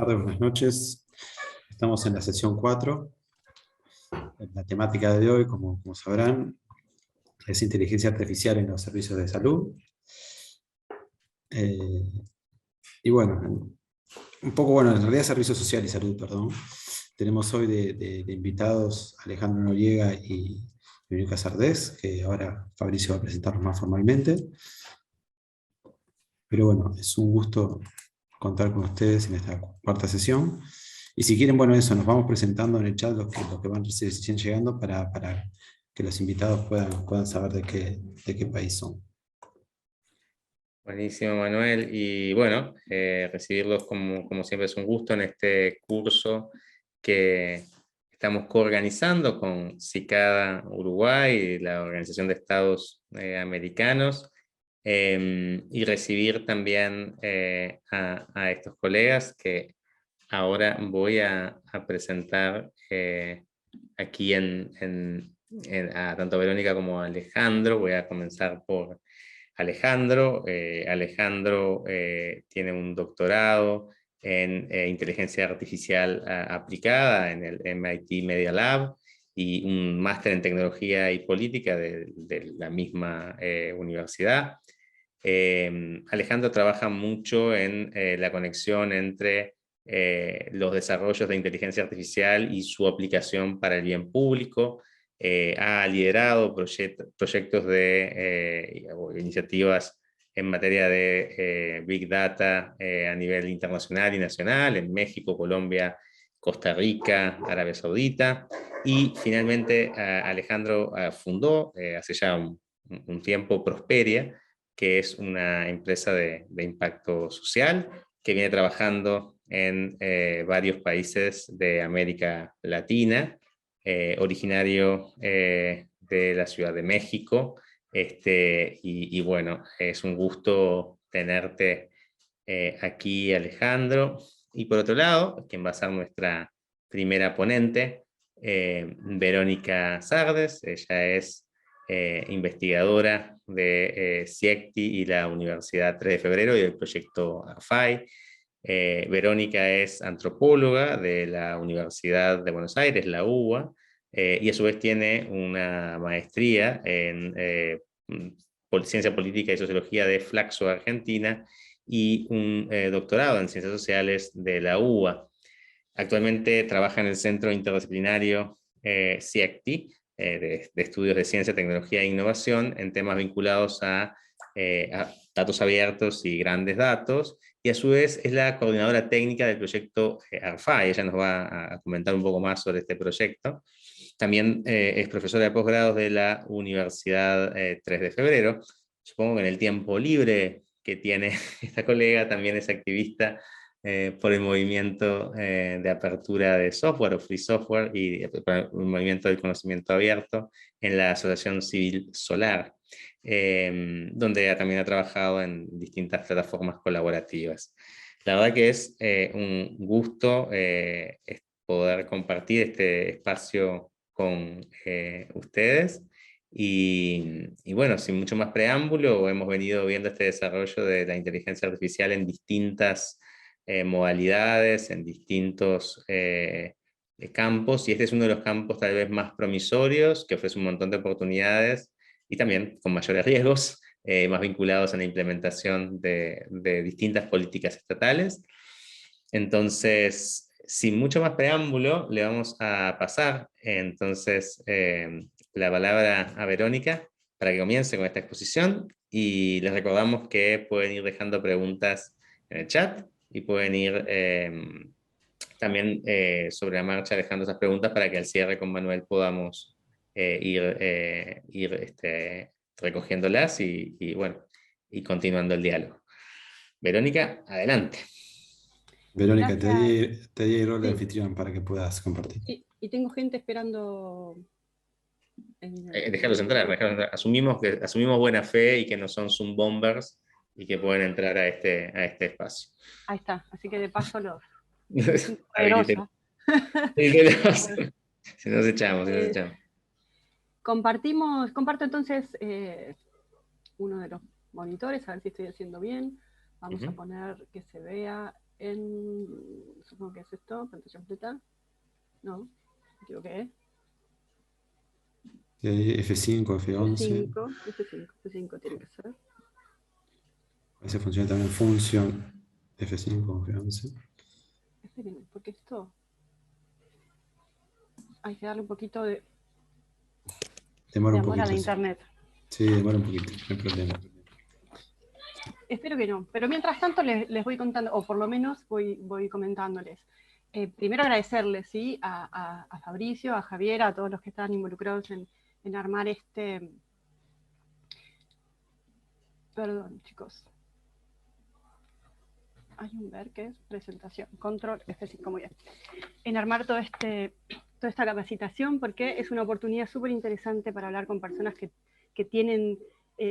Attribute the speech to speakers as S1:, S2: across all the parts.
S1: tardes, buenas noches. Estamos en la sesión 4. La temática de hoy, como sabrán, es inteligencia artificial en los servicios de salud. Y bueno, un poco, bueno, en realidad servicios social y salud, perdón. Tenemos hoy de invitados a Alejandro Noriega y Verónica Sardés, que ahora Fabricio va a presentarlos más formalmente. Pero bueno, es un gusto contar con ustedes en esta cuarta sesión. Y si quieren, bueno, eso, nos vamos presentando en el chat los que van recién llegando para que los invitados puedan saber de qué país son.
S2: Buenísimo, Manuel. Y bueno, recibirlos como siempre es un gusto en este curso que estamos coorganizando con CICADA Uruguay y la Organización de Estados Americanos, y recibir también a estos colegas que ahora voy a presentar aquí a tanto Verónica como a Alejandro. Voy a comenzar por Alejandro. Alejandro tiene un doctorado en inteligencia artificial aplicada en el MIT Media Lab y un máster en tecnología y política de la misma universidad. Alejandro trabaja mucho en la conexión entre los desarrollos de inteligencia artificial y su aplicación para el bien público. Ha liderado proyectos o iniciativas en materia de Big Data a nivel internacional y nacional, en México, Colombia, Costa Rica, Arabia Saudita. Y finalmente Alejandro fundó hace ya un tiempo Prosperia, que es una empresa de impacto social que viene trabajando en varios países de América Latina, originario de la Ciudad de México. Y bueno, es un gusto tenerte aquí, Alejandro. Y por otro lado, quien va a ser nuestra primera ponente, Verónica Sardes. Ella es investigadora de CIECTI y la Universidad 3 de Febrero y del proyecto AFAI. Verónica es antropóloga de la Universidad de Buenos Aires, la UBA, y a su vez tiene una maestría en ciencia política y sociología de Flaxo, Argentina, y un doctorado en ciencias sociales de la UBA. Actualmente trabaja en el Centro Interdisciplinario CIECTI, de Estudios de Ciencia, Tecnología e Innovación, en temas vinculados a datos abiertos y grandes datos, y a su vez es la coordinadora técnica del proyecto ARFAI. Ella nos va a comentar un poco más sobre este proyecto. También es profesora de posgrados de la Universidad 3 de Febrero. Supongo que en el tiempo libre que tiene esta colega también es activista por el movimiento de apertura de software o free software y el movimiento del conocimiento abierto en la Asociación Civil Solar, donde también ha trabajado en distintas plataformas colaborativas. La verdad que es un gusto poder compartir este espacio con ustedes. Y bueno, sin mucho más preámbulo, hemos venido viendo este desarrollo de la inteligencia artificial en distintas modalidades, en distintos campos, y este es uno de los campos tal vez más promisorios, que ofrece un montón de oportunidades y también con mayores riesgos, más vinculados a la implementación de distintas políticas estatales. Entonces, sin mucho más preámbulo, le vamos a pasar entonces la palabra a Verónica para que comience con esta exposición, y les recordamos que pueden ir dejando preguntas en el chat y pueden ir también sobre la marcha dejando esas preguntas para que al cierre con Manuel podamos ir recogiéndolas y bueno, y continuando el diálogo. Verónica, adelante.
S1: Verónica,
S3: Gracias.
S1: te di el rol de
S3: Sí.
S1: anfitrión para que puedas compartir.
S3: Y tengo gente esperando.
S2: Déjalos entrar, déjalos entrar. Asumimos buena fe y que no son Zoom bombers y que pueden entrar a este espacio.
S3: Ahí está, así que de paso los
S2: Habiliten.
S3: poderosa.
S2: Si nos echamos.
S3: Comparto entonces uno de los monitores, a ver si estoy haciendo bien. Vamos a poner que se vea supongo que es esto, pantalla completa. No, me equivoqué.
S1: F5, F11.
S3: F5 tiene que ser.
S1: A veces funciona también función F5, F11.
S3: Esperen, porque esto hay que darle un poquito de
S1: Demora un
S3: amor a
S1: poquito.
S3: la
S1: Sí.
S3: internet.
S1: Sí, demora un poquito, no hay problema.
S3: Espero que no, pero mientras tanto les voy contando, o por lo menos voy comentándoles. Primero agradecerles, ¿sí? A Fabricio, a Javier, a todos los que están involucrados en armar este... Perdón, chicos. Hay un ver que es presentación, control, F5, muy bien. En armar toda esta capacitación, porque es una oportunidad súper interesante para hablar con personas que tienen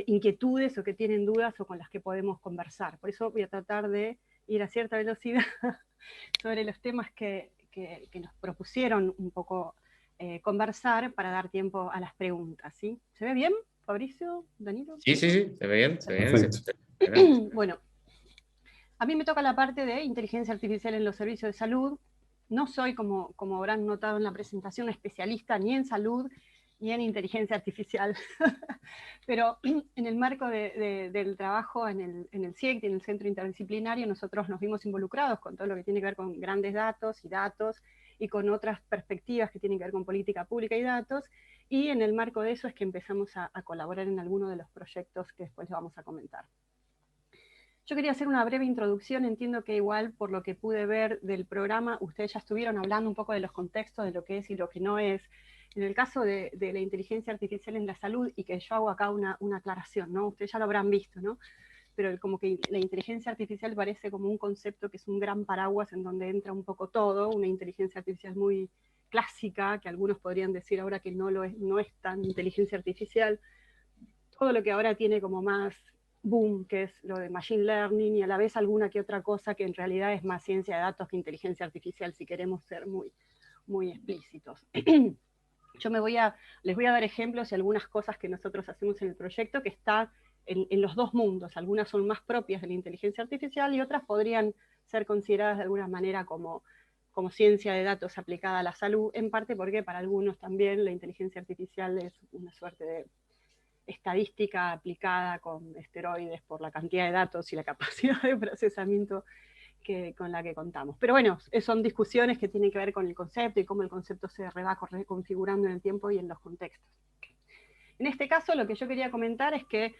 S3: inquietudes o que tienen dudas o con las que podemos conversar. Por eso voy a tratar de ir a cierta velocidad sobre los temas que nos propusieron un poco conversar para dar tiempo a las preguntas, ¿sí? ¿Se ve bien, Fabricio, Danilo?
S2: Sí, se ve bien, se ve bien.
S1: Perfecto.
S3: Bueno, a mí me toca la parte de inteligencia artificial en los servicios de salud. No soy, como habrán notado en la presentación, especialista ni en salud ni en inteligencia artificial, pero en el marco del trabajo en el CIECT, en el Centro Interdisciplinario, nosotros nos vimos involucrados con todo lo que tiene que ver con grandes datos y con otras perspectivas que tienen que ver con política pública y datos, y en el marco de eso es que empezamos a colaborar en algunos de los proyectos que después les vamos a comentar. Yo quería hacer una breve introducción, entiendo que igual por lo que pude ver del programa, ustedes ya estuvieron hablando un poco de los contextos, de lo que es y lo que no es. En el caso de la inteligencia artificial en la salud, y que yo hago acá una aclaración, ¿no? Ustedes ya lo habrán visto, ¿no? Pero como que la inteligencia artificial parece como un concepto que es un gran paraguas en donde entra un poco todo, una inteligencia artificial muy clásica, que algunos podrían decir ahora que no es tan inteligencia artificial, todo lo que ahora tiene como más boom, que es lo de machine learning, y a la vez alguna que otra cosa que en realidad es más ciencia de datos que inteligencia artificial, si queremos ser muy explícitos. Yo les voy a dar ejemplos y algunas cosas que nosotros hacemos en el proyecto que está en los dos mundos. Algunas son más propias de la inteligencia artificial y otras podrían ser consideradas de alguna manera como ciencia de datos aplicada a la salud, en parte porque para algunos también la inteligencia artificial es una suerte de estadística aplicada con esteroides por la cantidad de datos y la capacidad de procesamiento con la que contamos. Pero bueno, son discusiones que tienen que ver con el concepto y cómo el concepto se va reconfigurando en el tiempo y en los contextos. En este caso, lo que yo quería comentar es que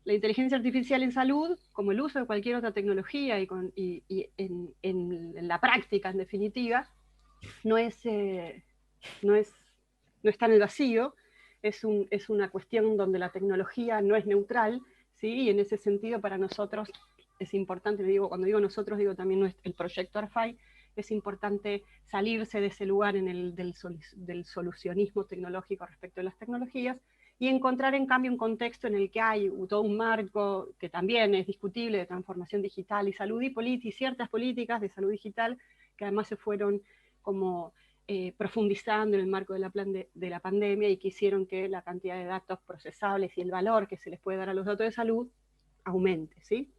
S3: la inteligencia artificial en salud, como el uso de cualquier otra tecnología y en la práctica, en definitiva, no está en el vacío, es una cuestión donde la tecnología no es neutral, ¿sí? Y en ese sentido para nosotros es importante, cuando digo nosotros, digo también el proyecto ARFAI, es importante salirse de ese lugar del solucionismo tecnológico respecto de las tecnologías y encontrar en cambio un contexto en el que hay todo un marco que también es discutible de transformación digital y salud y ciertas políticas de salud digital que además se fueron como profundizando en el marco de la pandemia y que hicieron que la cantidad de datos procesables y el valor que se les puede dar a los datos de salud aumente, ¿sí?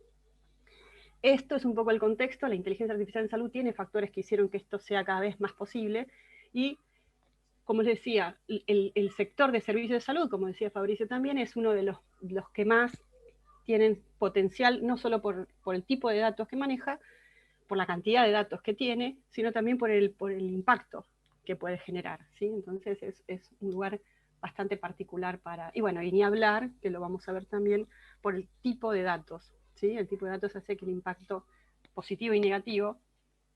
S3: Esto es un poco el contexto. La inteligencia artificial en salud tiene factores que hicieron que esto sea cada vez más posible y, como les decía, el sector de servicios de salud, como decía Fabricio también, es uno de los que más tienen potencial, no solo por el tipo de datos que maneja, por la cantidad de datos que tiene, sino también por el impacto que puede generar, ¿sí? Entonces es un lugar bastante particular para, y bueno, y ni hablar, que lo vamos a ver también, por el tipo de datos, ¿sí? El tipo de datos hace que el impacto positivo y negativo,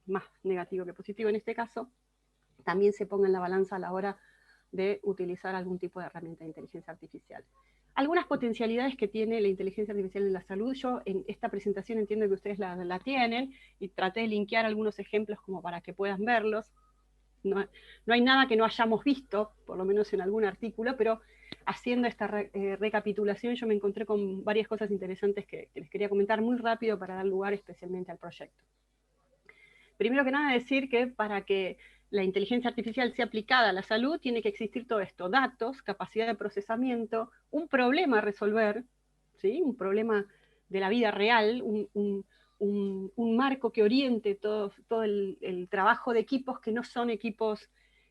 S3: más negativo que positivo en este caso, también se ponga en la balanza a la hora de utilizar algún tipo de herramienta de inteligencia artificial. Algunas potencialidades que tiene la inteligencia artificial en la salud, yo en esta presentación entiendo que ustedes la tienen y traté de linkear algunos ejemplos como para que puedan verlos. No hay nada que no hayamos visto, por lo menos en algún artículo, pero haciendo esta recapitulación yo me encontré con varias cosas interesantes que les quería comentar muy rápido para dar lugar especialmente al proyecto. Primero que nada decir que para que la inteligencia artificial sea aplicada a la salud tiene que existir todo esto: datos, capacidad de procesamiento, un problema a resolver, ¿sí? Un problema de la vida real, un marco que oriente todo el trabajo de equipos que no son equipos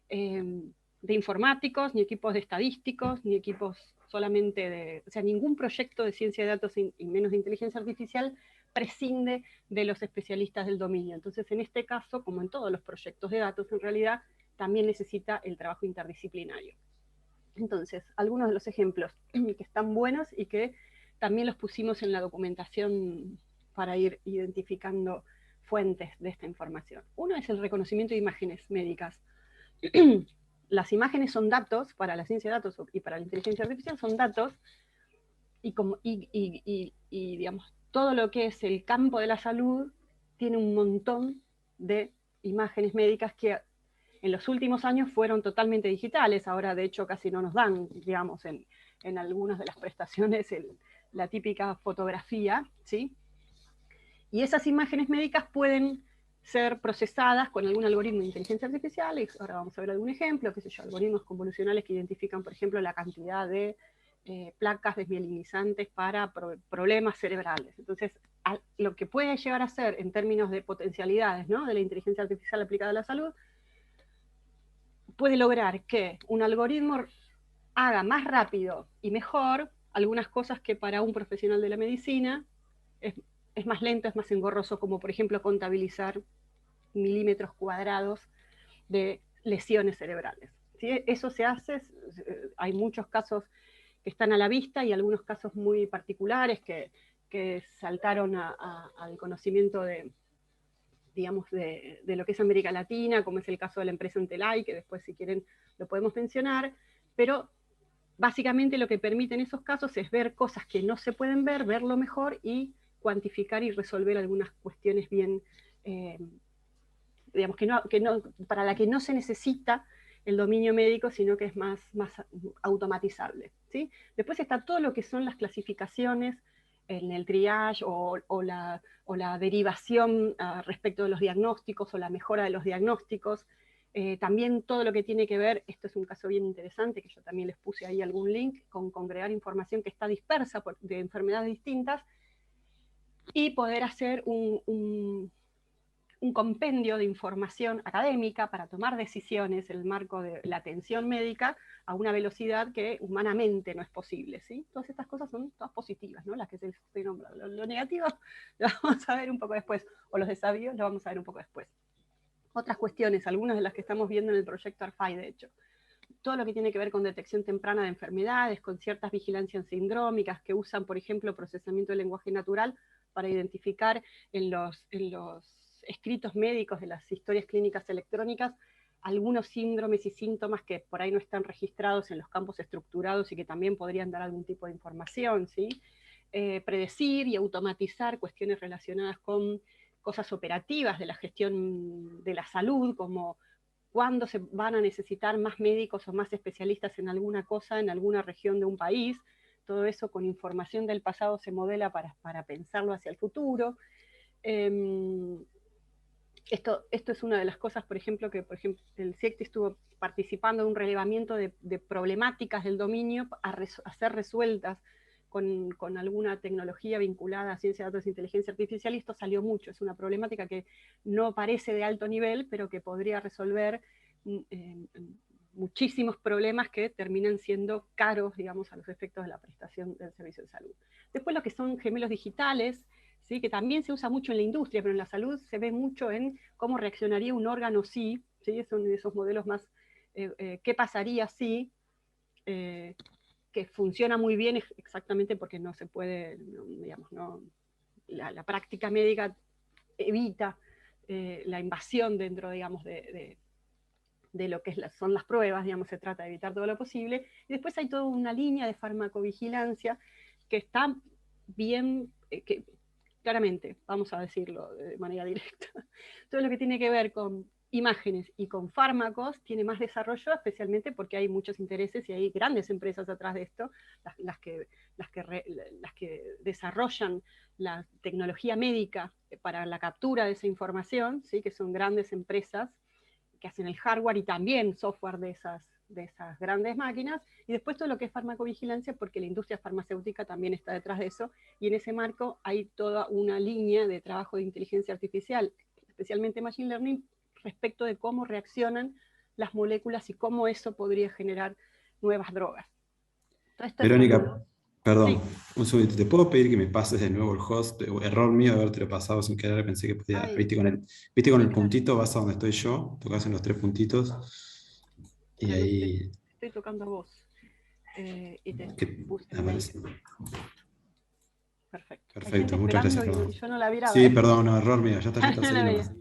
S3: de informáticos, ni equipos de estadísticos, ni equipos solamente de, o sea, ningún proyecto de ciencia de datos y menos de inteligencia artificial prescinde de los especialistas del dominio. Entonces, en este caso, como en todos los proyectos de datos, en realidad también necesita el trabajo interdisciplinario. Entonces, algunos de los ejemplos que están buenos y que también los pusimos en la documentación para ir identificando fuentes de esta información. Uno es el reconocimiento de imágenes médicas. Las imágenes son datos, para la ciencia de datos y para la inteligencia artificial son datos, y digamos, todo lo que es el campo de la salud tiene un montón de imágenes médicas que en los últimos años fueron totalmente digitales, ahora de hecho casi no nos dan, digamos, en algunas de las prestaciones la típica fotografía, ¿sí? Y esas imágenes médicas pueden ser procesadas con algún algoritmo de inteligencia artificial, y ahora vamos a ver algún ejemplo, qué sé yo, algoritmos convolucionales que identifican, por ejemplo, la cantidad de placas desmielinizantes para problemas cerebrales. Entonces, lo que puede llegar a ser en términos de potencialidades, ¿no?, de la inteligencia artificial aplicada a la salud, puede lograr que un algoritmo haga más rápido y mejor algunas cosas que para un profesional de la medicina es más lento, es más engorroso, como por ejemplo contabilizar milímetros cuadrados de lesiones cerebrales. ¿Sí? Eso se hace, hay muchos casos que están a la vista y algunos casos muy particulares que saltaron al conocimiento de, digamos, de lo que es América Latina, como es el caso de la empresa Entelay, que después si quieren lo podemos mencionar, pero básicamente lo que permiten esos casos es ver cosas que no se pueden ver, verlo mejor y cuantificar y resolver algunas cuestiones bien, digamos, para la que no se necesita el dominio médico, sino que es más automatizable, ¿sí? Después está todo lo que son las clasificaciones en el triage o la derivación respecto de los diagnósticos o la mejora de los diagnósticos. También todo lo que tiene que ver, esto es un caso bien interesante, que yo también les puse ahí algún link, con congregar información que está dispersa de enfermedades distintas y poder hacer un compendio de información académica para tomar decisiones en el marco de la atención médica a una velocidad que humanamente no es posible, ¿sí? Todas estas cosas son todas positivas, ¿no? Las que se estoy nombrando. Lo negativo lo vamos a ver un poco después, o los desafíos lo vamos a ver un poco después. Otras cuestiones, algunas de las que estamos viendo en el proyecto ARFAI, de hecho. Todo lo que tiene que ver con detección temprana de enfermedades, con ciertas vigilancias sindrómicas que usan, por ejemplo, procesamiento de lenguaje natural para identificar en los escritos médicos de las historias clínicas electrónicas algunos síndromes y síntomas que por ahí no están registrados en los campos estructurados y que también podrían dar algún tipo de información, ¿sí? Predecir y automatizar cuestiones relacionadas con cosas operativas de la gestión de la salud, como cuándo se van a necesitar más médicos o más especialistas en alguna cosa, en alguna región de un país. Todo eso con información del pasado se modela para pensarlo hacia el futuro. Esto es una de las cosas, por ejemplo, que el CIECTI estuvo participando en un relevamiento de problemáticas del dominio a ser resueltas con alguna tecnología vinculada a ciencia de datos e inteligencia artificial, y esto salió mucho. Es una problemática que no parece de alto nivel, pero que podría resolver muchísimos problemas que terminan siendo caros, digamos, a los efectos de la prestación del servicio de salud. Después lo que son gemelos digitales, ¿sí? Que también se usa mucho en la industria, pero en la salud se ve mucho en cómo reaccionaría un órgano si, ¿sí? Son esos modelos más, ¿qué pasaría si? Que funciona muy bien exactamente porque no se puede, digamos, la práctica médica evita la invasión dentro, digamos, de lo que son las pruebas, digamos, se trata de evitar todo lo posible. Y después hay toda una línea de farmacovigilancia que está bien, que claramente, vamos a decirlo de manera directa, todo lo que tiene que ver con imágenes y con fármacos tiene más desarrollo, especialmente porque hay muchos intereses y hay grandes empresas atrás de esto, las que desarrollan la tecnología médica para la captura de esa información, ¿sí? Que son grandes empresas que hacen el hardware y también software de de esas grandes máquinas, y después todo lo que es farmacovigilancia, porque la industria farmacéutica también está detrás de eso, y en ese marco hay toda una línea de trabajo de inteligencia artificial, especialmente Machine Learning, respecto de cómo reaccionan las moléculas y cómo eso podría generar nuevas drogas.
S1: Verónica, perdón,
S3: sí.
S1: un segundito. ¿Te puedo pedir que me pases de nuevo el host? Error mío de haberte pasado sin querer, pensé que podía.
S3: Ay,
S1: Viste con el
S3: sí, claro.
S1: puntito, vas a donde estoy yo, tocas en los 3 puntitos y
S3: Pero no
S1: ahí
S3: estoy tocando a vos. Y te puse el mail.
S1: aparece.
S3: Perfecto. Hay
S1: Perfecto,
S3: gente
S1: muchas
S3: esperando
S1: gracias, perdón.
S3: y yo no la miraba.
S1: Sí, perdón, no, error mío, ya está,
S3: No la
S1: seguí
S3: veía.
S1: nomás.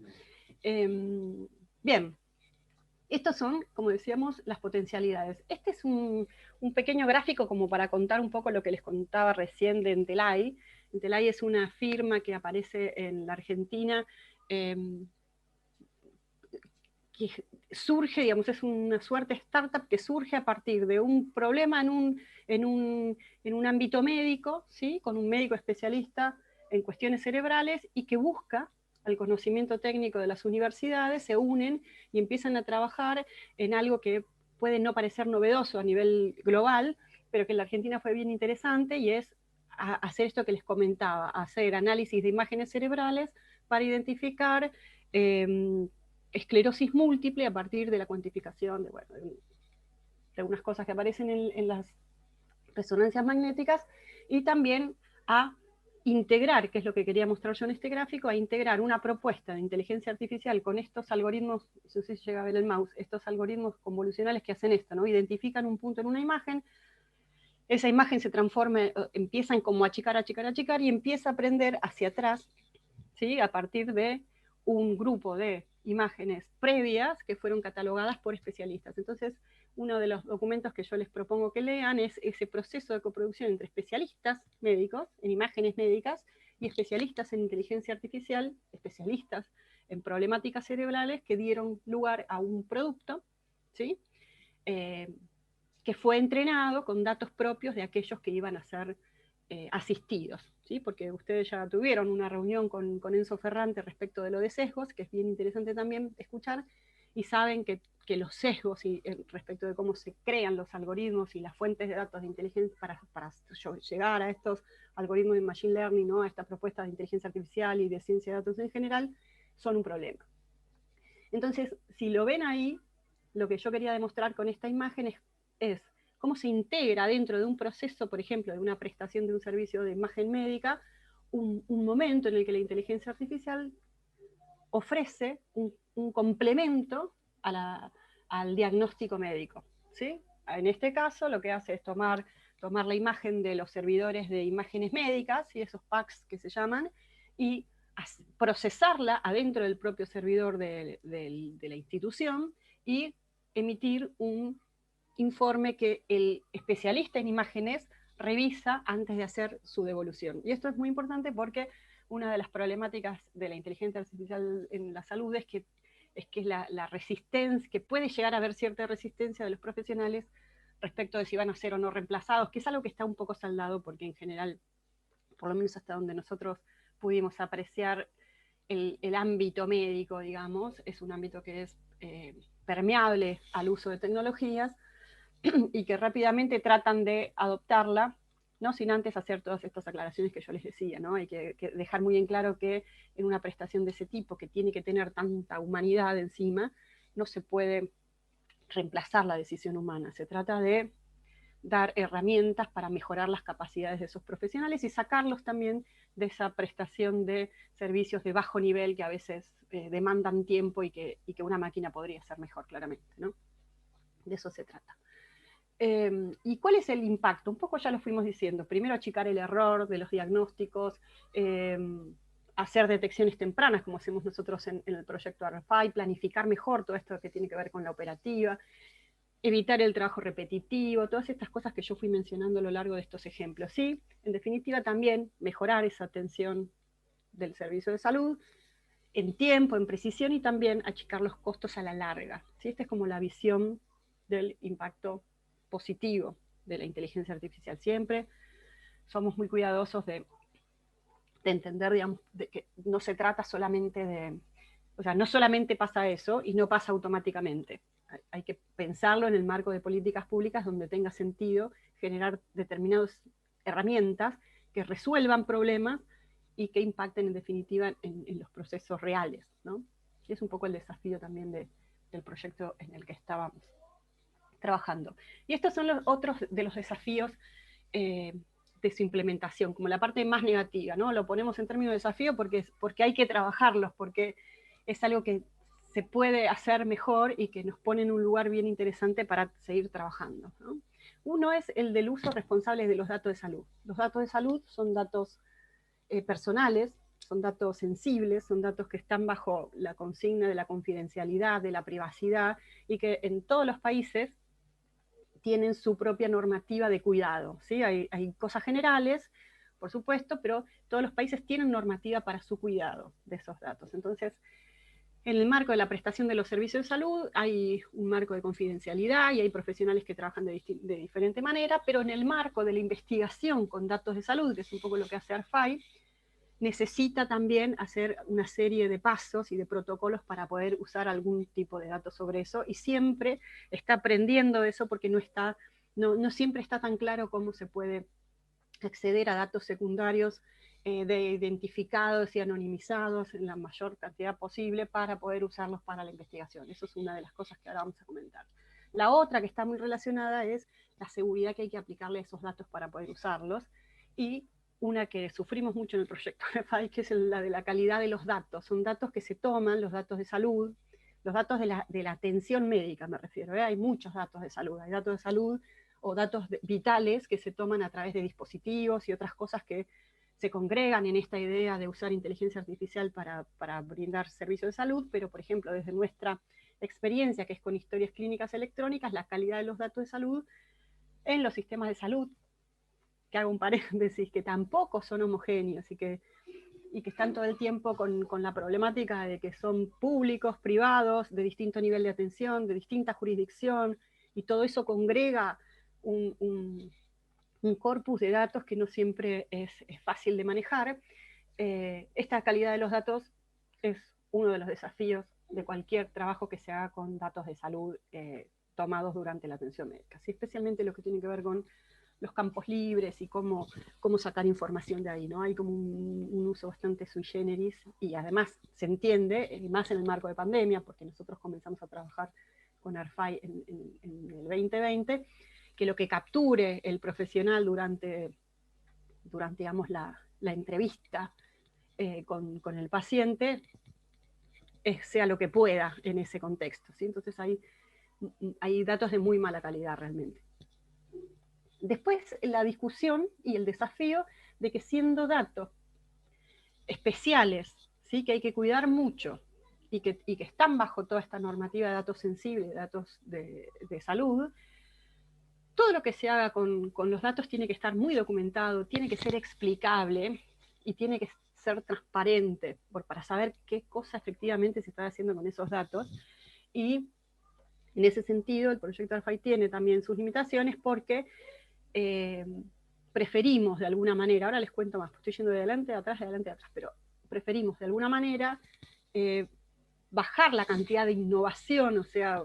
S3: Bien, estos son, como decíamos, las potencialidades. Este es un pequeño gráfico como para contar un poco lo que les contaba recién de Entelai. Entelai es una firma que aparece en la Argentina, que surge, digamos, es una suerte startup que surge a partir de un problema en un ámbito médico, ¿sí? Con un médico especialista en cuestiones cerebrales y que busca el conocimiento técnico de las universidades, se unen y empiezan a trabajar en algo que puede no parecer novedoso a nivel global, pero que en la Argentina fue bien interesante, y es hacer esto que les comentaba, hacer análisis de imágenes cerebrales para identificar esclerosis múltiple a partir de la cuantificación de, bueno, de algunas cosas que aparecen en las resonancias magnéticas, y también a integrar, que es lo que quería mostrar yo en este gráfico, a integrar una propuesta de inteligencia artificial con estos algoritmos, no sé si llega a ver el mouse, estos algoritmos convolucionales que hacen esto, ¿no? Identifican un punto en una imagen, esa imagen se transforma, empiezan como a achicar, y empieza a aprender hacia atrás, ¿sí? A partir de un grupo de imágenes previas que fueron catalogadas por especialistas. Entonces, uno de los documentos que yo les propongo que lean es ese proceso de coproducción entre especialistas médicos en imágenes médicas y especialistas en inteligencia artificial, especialistas en problemáticas cerebrales, que dieron lugar a un producto, ¿sí? Que fue entrenado con datos propios de aquellos que iban a ser asistidos, ¿sí? Porque ustedes ya tuvieron una reunión con Enzo Ferrante respecto de lo de sesgos, que es bien interesante también escuchar, y saben que los sesgos y, respecto de cómo se crean los algoritmos y las fuentes de datos de inteligencia para llegar a estos algoritmos de machine learning, ¿no? A esta propuesta de inteligencia artificial y de ciencia de datos en general, son un problema. Entonces, si lo ven ahí, lo que yo quería demostrar con esta imagen es cómo se integra dentro de un proceso, por ejemplo, de una prestación de un servicio de imagen médica, un momento en el que la inteligencia artificial ofrece un complemento al diagnóstico médico, ¿sí? En este caso, lo que hace es tomar la imagen de los servidores de imágenes médicas, y esos packs que se llaman, y procesarla adentro del propio servidor de la institución y emitir un informe que el especialista en imágenes revisa antes de hacer su devolución. Y esto es muy importante porque una de las problemáticas de la inteligencia artificial en la salud es que la resistencia, que puede llegar a haber cierta resistencia de los profesionales respecto de si van a ser o no reemplazados, que es algo que está un poco saldado, porque en general, por lo menos hasta donde nosotros pudimos apreciar, el ámbito médico, digamos, es un ámbito que es permeable al uso de tecnologías y que rápidamente tratan de adoptarla, no sin antes hacer todas estas aclaraciones que yo les decía, ¿no? Hay que dejar muy en claro que en una prestación de ese tipo, que tiene que tener tanta humanidad encima, no se puede reemplazar la decisión humana. Se trata de dar herramientas para mejorar las capacidades de esos profesionales y sacarlos también de esa prestación de servicios de bajo nivel que a veces demandan tiempo y que una máquina podría hacer mejor, claramente, ¿no? De eso se trata. ¿Y cuál es el impacto? Un poco ya lo fuimos diciendo. Primero, achicar el error de los diagnósticos, hacer detecciones tempranas, como hacemos nosotros en el proyecto RFI, planificar mejor todo esto que tiene que ver con la operativa, evitar el trabajo repetitivo, todas estas cosas que yo fui mencionando a lo largo de estos ejemplos. ¿Sí? En definitiva, también mejorar esa atención del servicio de salud en tiempo, en precisión, y también achicar los costos a la larga. ¿Sí? Esta es como la visión del impacto positivo de la inteligencia artificial. Siempre somos muy cuidadosos de entender, digamos, de que no se trata solamente de, o sea, no solamente pasa eso y no pasa automáticamente. hay que pensarlo en el marco de políticas públicas donde tenga sentido generar determinadas herramientas que resuelvan problemas y que impacten en definitiva en los procesos reales, ¿no? Y es un poco el desafío también del proyecto en el que estábamos trabajando. Y estos son los otros de los desafíos de su implementación, como la parte más negativa, ¿no? Lo ponemos en términos de desafío porque hay que trabajarlos, porque es algo que se puede hacer mejor y que nos pone en un lugar bien interesante para seguir trabajando, ¿no? Uno es el del uso responsable de los datos de salud. Los datos de salud son datos personales, son datos sensibles, son datos que están bajo la consigna de la confidencialidad, de la privacidad, y que en todos los países tienen su propia normativa de cuidado, ¿sí? Hay cosas generales, por supuesto, pero todos los países tienen normativa para su cuidado de esos datos. Entonces, en el marco de la prestación de los servicios de salud hay un marco de confidencialidad y hay profesionales que trabajan de diferente manera, pero en el marco de la investigación con datos de salud, que es un poco lo que hace ARFAI, necesita también hacer una serie de pasos y de protocolos para poder usar algún tipo de datos sobre eso, y siempre está aprendiendo eso porque no siempre está tan claro cómo se puede acceder a datos secundarios de identificados y anonimizados en la mayor cantidad posible para poder usarlos para la investigación. Eso es una de las cosas que ahora vamos a comentar. La otra que está muy relacionada es la seguridad que hay que aplicarle a esos datos para poder usarlos, y una que sufrimos mucho en el proyecto ARFAI, que es la de la calidad de los datos. Son datos que se toman, los datos de salud, los datos de la atención médica me refiero, hay muchos datos de salud, hay datos de salud o datos vitales que se toman a través de dispositivos y otras cosas que se congregan en esta idea de usar inteligencia artificial para brindar servicios de salud, pero por ejemplo desde nuestra experiencia, que es con historias clínicas electrónicas, la calidad de los datos de salud en los sistemas de salud, que hago un paréntesis, que tampoco son homogéneos y que están todo el tiempo con la problemática de que son públicos, privados, de distinto nivel de atención, de distinta jurisdicción, y todo eso congrega un corpus de datos que no siempre es fácil de manejar. Esta calidad de los datos es uno de los desafíos de cualquier trabajo que se haga con datos de salud tomados durante la atención médica, ¿sí? Especialmente lo que tiene que ver con los campos libres y cómo sacar información de ahí, ¿no? Hay como un uso bastante sui generis, y además se entiende, más en el marco de pandemia, porque nosotros comenzamos a trabajar con ARFAI en el 2020, que lo que capture el profesional durante digamos, la entrevista con el paciente, sea lo que pueda en ese contexto, ¿sí? Entonces hay datos de muy mala calidad realmente. Después la discusión y el desafío de que siendo datos especiales, ¿sí? Que hay que cuidar mucho y que están bajo toda esta normativa de datos sensibles, datos de salud, todo lo que se haga con los datos tiene que estar muy documentado, tiene que ser explicable y tiene que ser transparente para saber qué cosa efectivamente se está haciendo con esos datos. Y en ese sentido el proyecto ARFAI tiene también sus limitaciones porque preferimos de alguna manera, ahora les cuento más, estoy yendo de adelante a atrás, pero preferimos de alguna manera bajar la cantidad de innovación, o sea,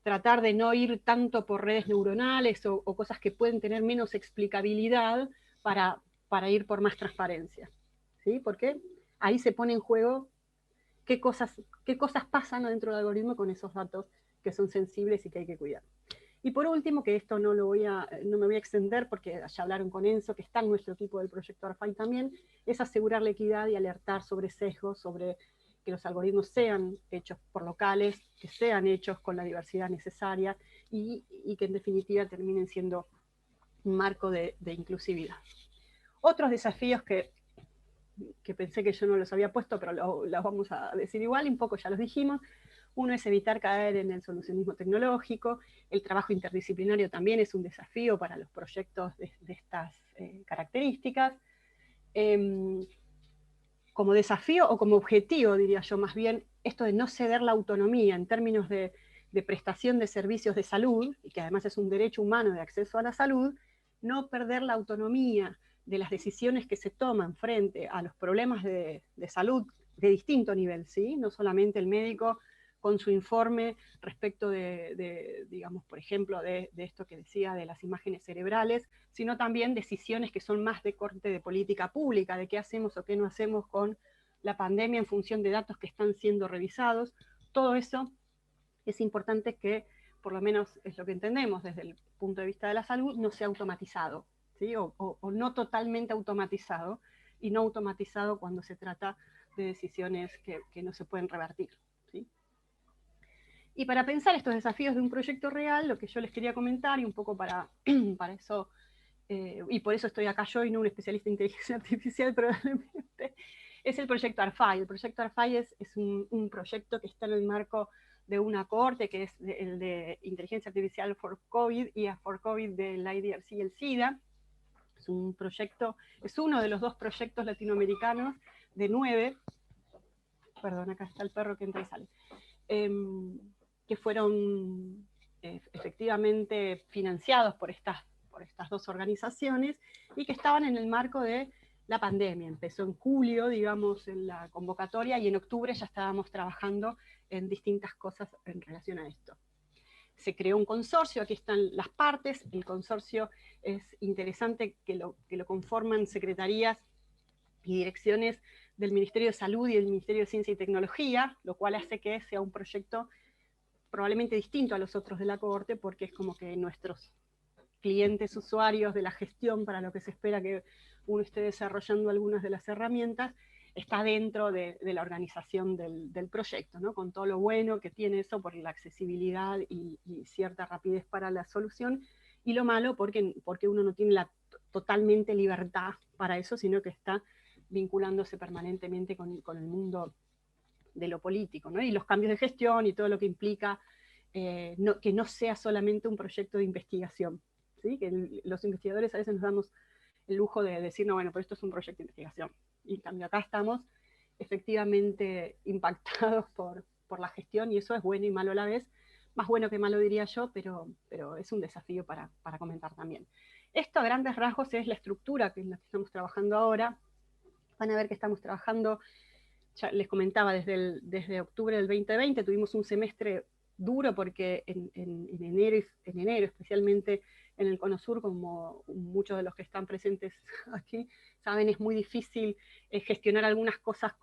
S3: tratar de no ir tanto por redes neuronales o cosas que pueden tener menos explicabilidad para ir por más transparencia, ¿sí? Porque ahí se pone en juego qué cosas pasan dentro del algoritmo con esos datos que son sensibles y que hay que cuidar. Y por último, que esto no me voy a extender porque ya hablaron con Enzo, que está en nuestro equipo del proyecto ARFAI también, es asegurar la equidad y alertar sobre sesgos, sobre que los algoritmos sean hechos por locales, que sean hechos con la diversidad necesaria y que en definitiva terminen siendo un marco de inclusividad. Otros desafíos que pensé que yo no los había puesto, pero los vamos a decir igual, un poco ya los dijimos. Uno es evitar caer en el solucionismo tecnológico. El trabajo interdisciplinario también es un desafío para los proyectos de estas características. Como desafío o como objetivo, diría yo más bien, esto de no ceder la autonomía en términos de prestación de servicios de salud, y que además es un derecho humano de acceso a la salud, no perder la autonomía de las decisiones que se toman frente a los problemas de salud de distinto nivel, ¿sí? No solamente el médico con su informe respecto digamos, por ejemplo, de esto que decía de las imágenes cerebrales, sino también decisiones que son más de corte de política pública, de qué hacemos o qué no hacemos con la pandemia en función de datos que están siendo revisados. Todo eso es importante que, por lo menos es lo que entendemos desde el punto de vista de la salud, no sea automatizado, ¿sí? o no totalmente automatizado, y no automatizado cuando se trata de decisiones que no se pueden revertir. ¿Sí? Y para pensar estos desafíos de un proyecto real, lo que yo les quería comentar, y un poco para eso, y por eso estoy acá yo y no un especialista en inteligencia artificial probablemente, es el proyecto ARFAI. El proyecto ARFAI es un proyecto que está en el marco de una cohorte que es el de Inteligencia Artificial for COVID y for COVID del IDRC y el SIDA. Es un proyecto, es uno de los 2 proyectos latinoamericanos de 9, perdón, acá está el perro que entra y sale, que fueron efectivamente financiados por estas 2 organizaciones y que estaban en el marco de la pandemia. Empezó en julio, digamos, en la convocatoria, y en octubre ya estábamos trabajando en distintas cosas en relación a esto. Se creó un consorcio, aquí están las partes. El consorcio es interesante que lo conforman secretarías y direcciones del Ministerio de Salud y del Ministerio de Ciencia y Tecnología, lo cual hace que sea un proyecto probablemente distinto a los otros de la cohorte, porque es como que nuestros clientes, usuarios de la gestión, para lo que se espera que uno esté desarrollando algunas de las herramientas, está dentro de la organización del proyecto, ¿no? Con todo lo bueno que tiene eso por la accesibilidad y cierta rapidez para la solución, y lo malo porque uno no tiene la totalmente libertad para eso, sino que está vinculándose permanentemente con el mundo de lo político, ¿no? Y los cambios de gestión y todo lo que implica que no sea solamente un proyecto de investigación, ¿sí? Que los investigadores a veces nos damos el lujo de decir, no, bueno, pero esto es un proyecto de investigación. Y en cambio acá estamos efectivamente impactados por la gestión, y eso es bueno y malo a la vez. Más bueno que malo, diría yo, pero es un desafío para comentar también. Esto a grandes rasgos es la estructura en la que estamos trabajando ahora. Van a ver que estamos trabajando, ya les comentaba, desde octubre del 2020 tuvimos un semestre duro porque en enero especialmente en el Cono Sur, como muchos de los que están presentes aquí saben, es muy difícil gestionar algunas cosas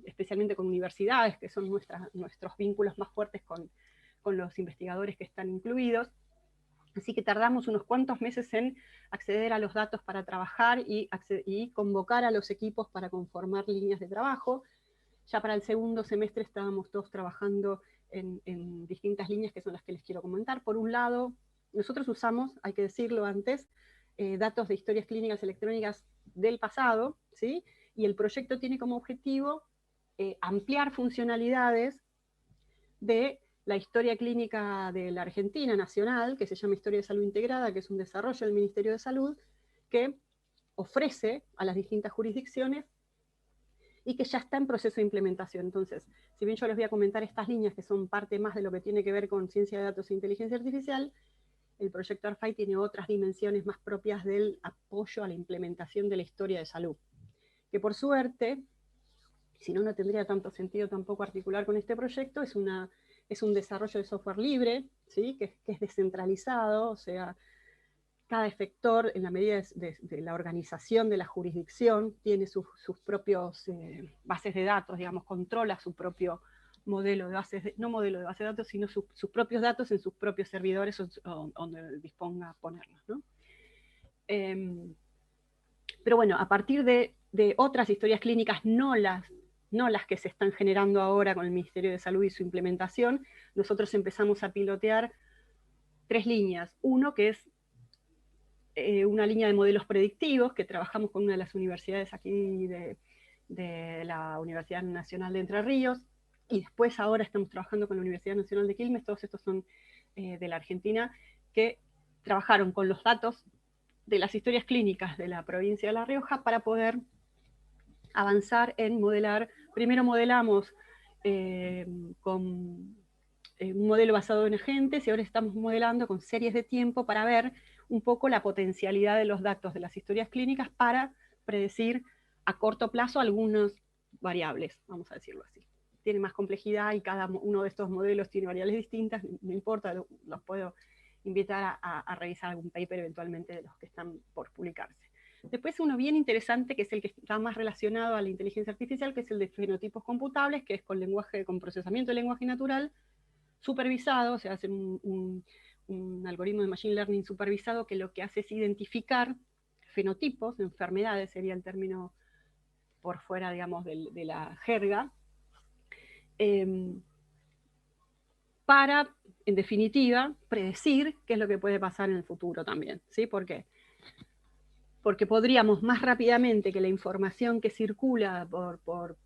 S3: especialmente con universidades, que son nuestros vínculos más fuertes con los investigadores que están incluidos. Así que tardamos unos cuantos meses en acceder a los datos para trabajar y convocar a los equipos para conformar líneas de trabajo. Ya para el segundo semestre estábamos todos trabajando en distintas líneas, que son las que les quiero comentar. Por un lado, nosotros usamos, hay que decirlo antes, datos de historias clínicas electrónicas del pasado, ¿sí? Y el proyecto tiene como objetivo ampliar funcionalidades de la historia clínica de la Argentina nacional, que se llama Historia de Salud Integrada, que es un desarrollo del Ministerio de Salud, que ofrece a las distintas jurisdicciones y que ya está en proceso de implementación. Entonces, si bien yo les voy a comentar estas líneas que son parte más de lo que tiene que ver con ciencia de datos e inteligencia artificial, el proyecto ARFAI tiene otras dimensiones más propias del apoyo a la implementación de la historia de salud, que por suerte, si no, no tendría tanto sentido tampoco articular con este proyecto, es un desarrollo de software libre, ¿sí? que es descentralizado, o sea, cada efector, en la medida de la organización de la jurisdicción, tiene sus propios bases de datos, digamos, controla su propio modelo de bases, no modelo de base de datos, sino sus propios datos en sus propios servidores donde disponga ponerlos, ¿no? Pero bueno, a partir de otras historias clínicas, no las que se están generando ahora con el Ministerio de Salud y su implementación, nosotros empezamos a pilotear 3 líneas. Uno que es una línea de modelos predictivos, que trabajamos con una de las universidades aquí de la Universidad Nacional de Entre Ríos, y después ahora estamos trabajando con la Universidad Nacional de Quilmes. Todos estos son de la Argentina, que trabajaron con los datos de las historias clínicas de la provincia de La Rioja para poder avanzar en modelar. Primero modelamos con un modelo basado en agentes, y ahora estamos modelando con series de tiempo para ver un poco la potencialidad de los datos de las historias clínicas para predecir a corto plazo algunas variables, vamos a decirlo así. tiene más complejidad y cada uno de estos modelos tiene variables distintas, no importa, los puedo invitar a revisar algún paper eventualmente de los que están por publicarse. Después uno bien interesante, que es el que está más relacionado a la inteligencia artificial, que es el de fenotipos computables, que es con procesamiento de lenguaje natural, supervisado, o sea, hacer un algoritmo de machine learning supervisado que lo que hace es identificar fenotipos, enfermedades sería el término por fuera, digamos, de la jerga, para, en definitiva, predecir qué es lo que puede pasar en el futuro también, ¿sí? ¿Por qué? Porque podríamos más rápidamente que la información que circula por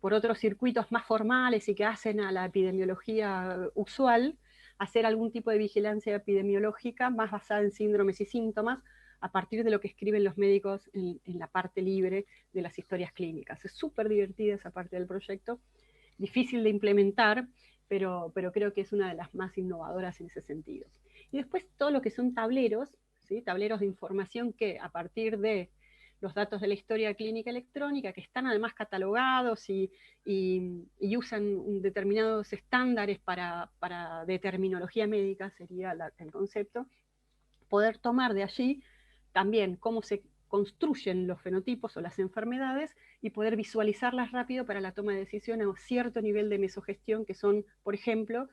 S3: otros circuitos más formales y que hacen a la epidemiología usual, hacer algún tipo de vigilancia epidemiológica más basada en síndromes y síntomas, a partir de lo que escriben los médicos en la parte libre de las historias clínicas. Es súper divertida esa parte del proyecto, difícil de implementar, pero creo que es una de las más innovadoras en ese sentido. Y después todo lo que son tableros, ¿sí? Tableros de información que a partir de los datos de la historia clínica electrónica, que están además catalogados y usan determinados estándares de terminología médica, sería el concepto, poder tomar de allí también cómo se construyen los fenotipos o las enfermedades y poder visualizarlas rápido para la toma de decisión a un cierto nivel de mesogestión, que son, por ejemplo,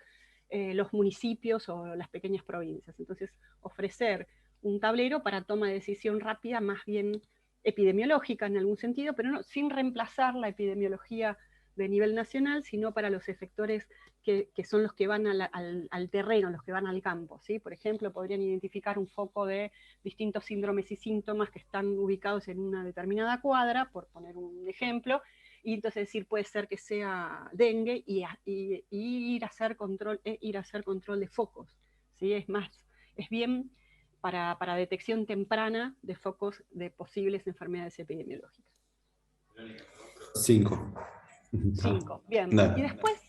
S3: los municipios o las pequeñas provincias. Entonces, ofrecer un tablero para toma de decisión rápida, más bien epidemiológica en algún sentido, pero no, sin reemplazar la epidemiología de nivel nacional, sino para los efectores que son los que van al terreno, los que van al campo, ¿sí? Por ejemplo, podrían identificar un foco de distintos síndromes y síntomas que están ubicados en una determinada cuadra, por poner un ejemplo, y entonces decir, puede ser que sea dengue y ir a hacer control de focos, ¿sí? Es bien para detección temprana de focos de posibles enfermedades epidemiológicas.
S1: 5.
S3: 5, bien.
S1: Dale.
S3: Y después,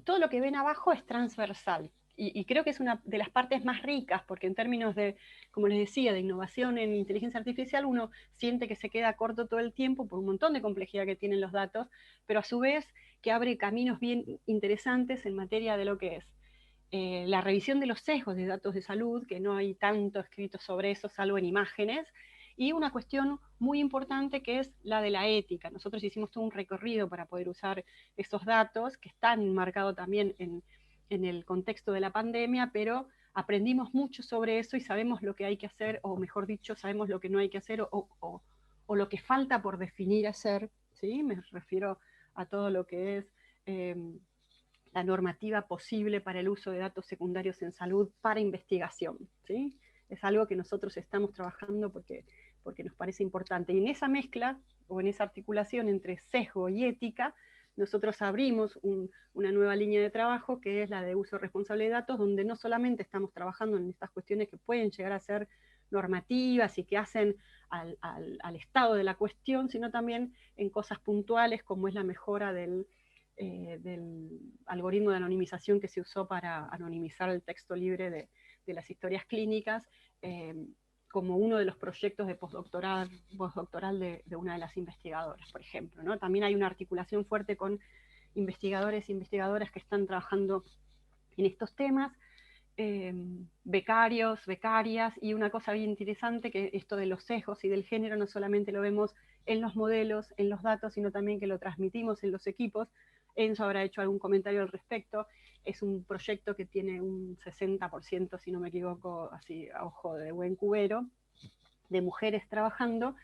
S3: todo lo que ven abajo es transversal. Y creo que es una de las partes más ricas, porque en términos de, como les decía, de innovación en inteligencia artificial, uno siente que se queda corto todo el tiempo por un montón de complejidad que tienen los datos, pero a su vez que abre caminos bien interesantes en materia de lo que es la revisión de los sesgos de datos de salud, que no hay tanto escrito sobre eso, salvo en imágenes, y una cuestión muy importante que es la de la ética. Nosotros hicimos todo un recorrido para poder usar esos datos, que están enmarcados también en el contexto de la pandemia, pero aprendimos mucho sobre eso y sabemos lo que hay que hacer, o mejor dicho, sabemos lo que no hay que hacer, o lo que falta por definir hacer, ¿sí? Me refiero a todo lo que es la normativa posible para el uso de datos secundarios en salud para investigación, ¿sí? Es algo que nosotros estamos trabajando porque nos parece importante. Y en esa mezcla, o en esa articulación entre sesgo y ética, nosotros abrimos una nueva línea de trabajo que es la de uso responsable de datos, donde no solamente estamos trabajando en estas cuestiones que pueden llegar a ser normativas y que hacen al estado de la cuestión, sino también en cosas puntuales como es la mejora del algoritmo de anonimización que se usó para anonimizar el texto libre de las historias clínicas, como uno de los proyectos de postdoctoral de una de las investigadoras, por ejemplo, ¿no? También hay una articulación fuerte con investigadores e investigadoras que están trabajando en estos temas, becarios, becarias, y una cosa bien interesante, que esto de los sesgos y del género no solamente lo vemos en los modelos, en los datos, sino también que lo transmitimos en los equipos. Enzo habrá hecho algún comentario al respecto. Es un proyecto que tiene un 60%, si no me equivoco, así a ojo de buen cubero, de mujeres trabajando,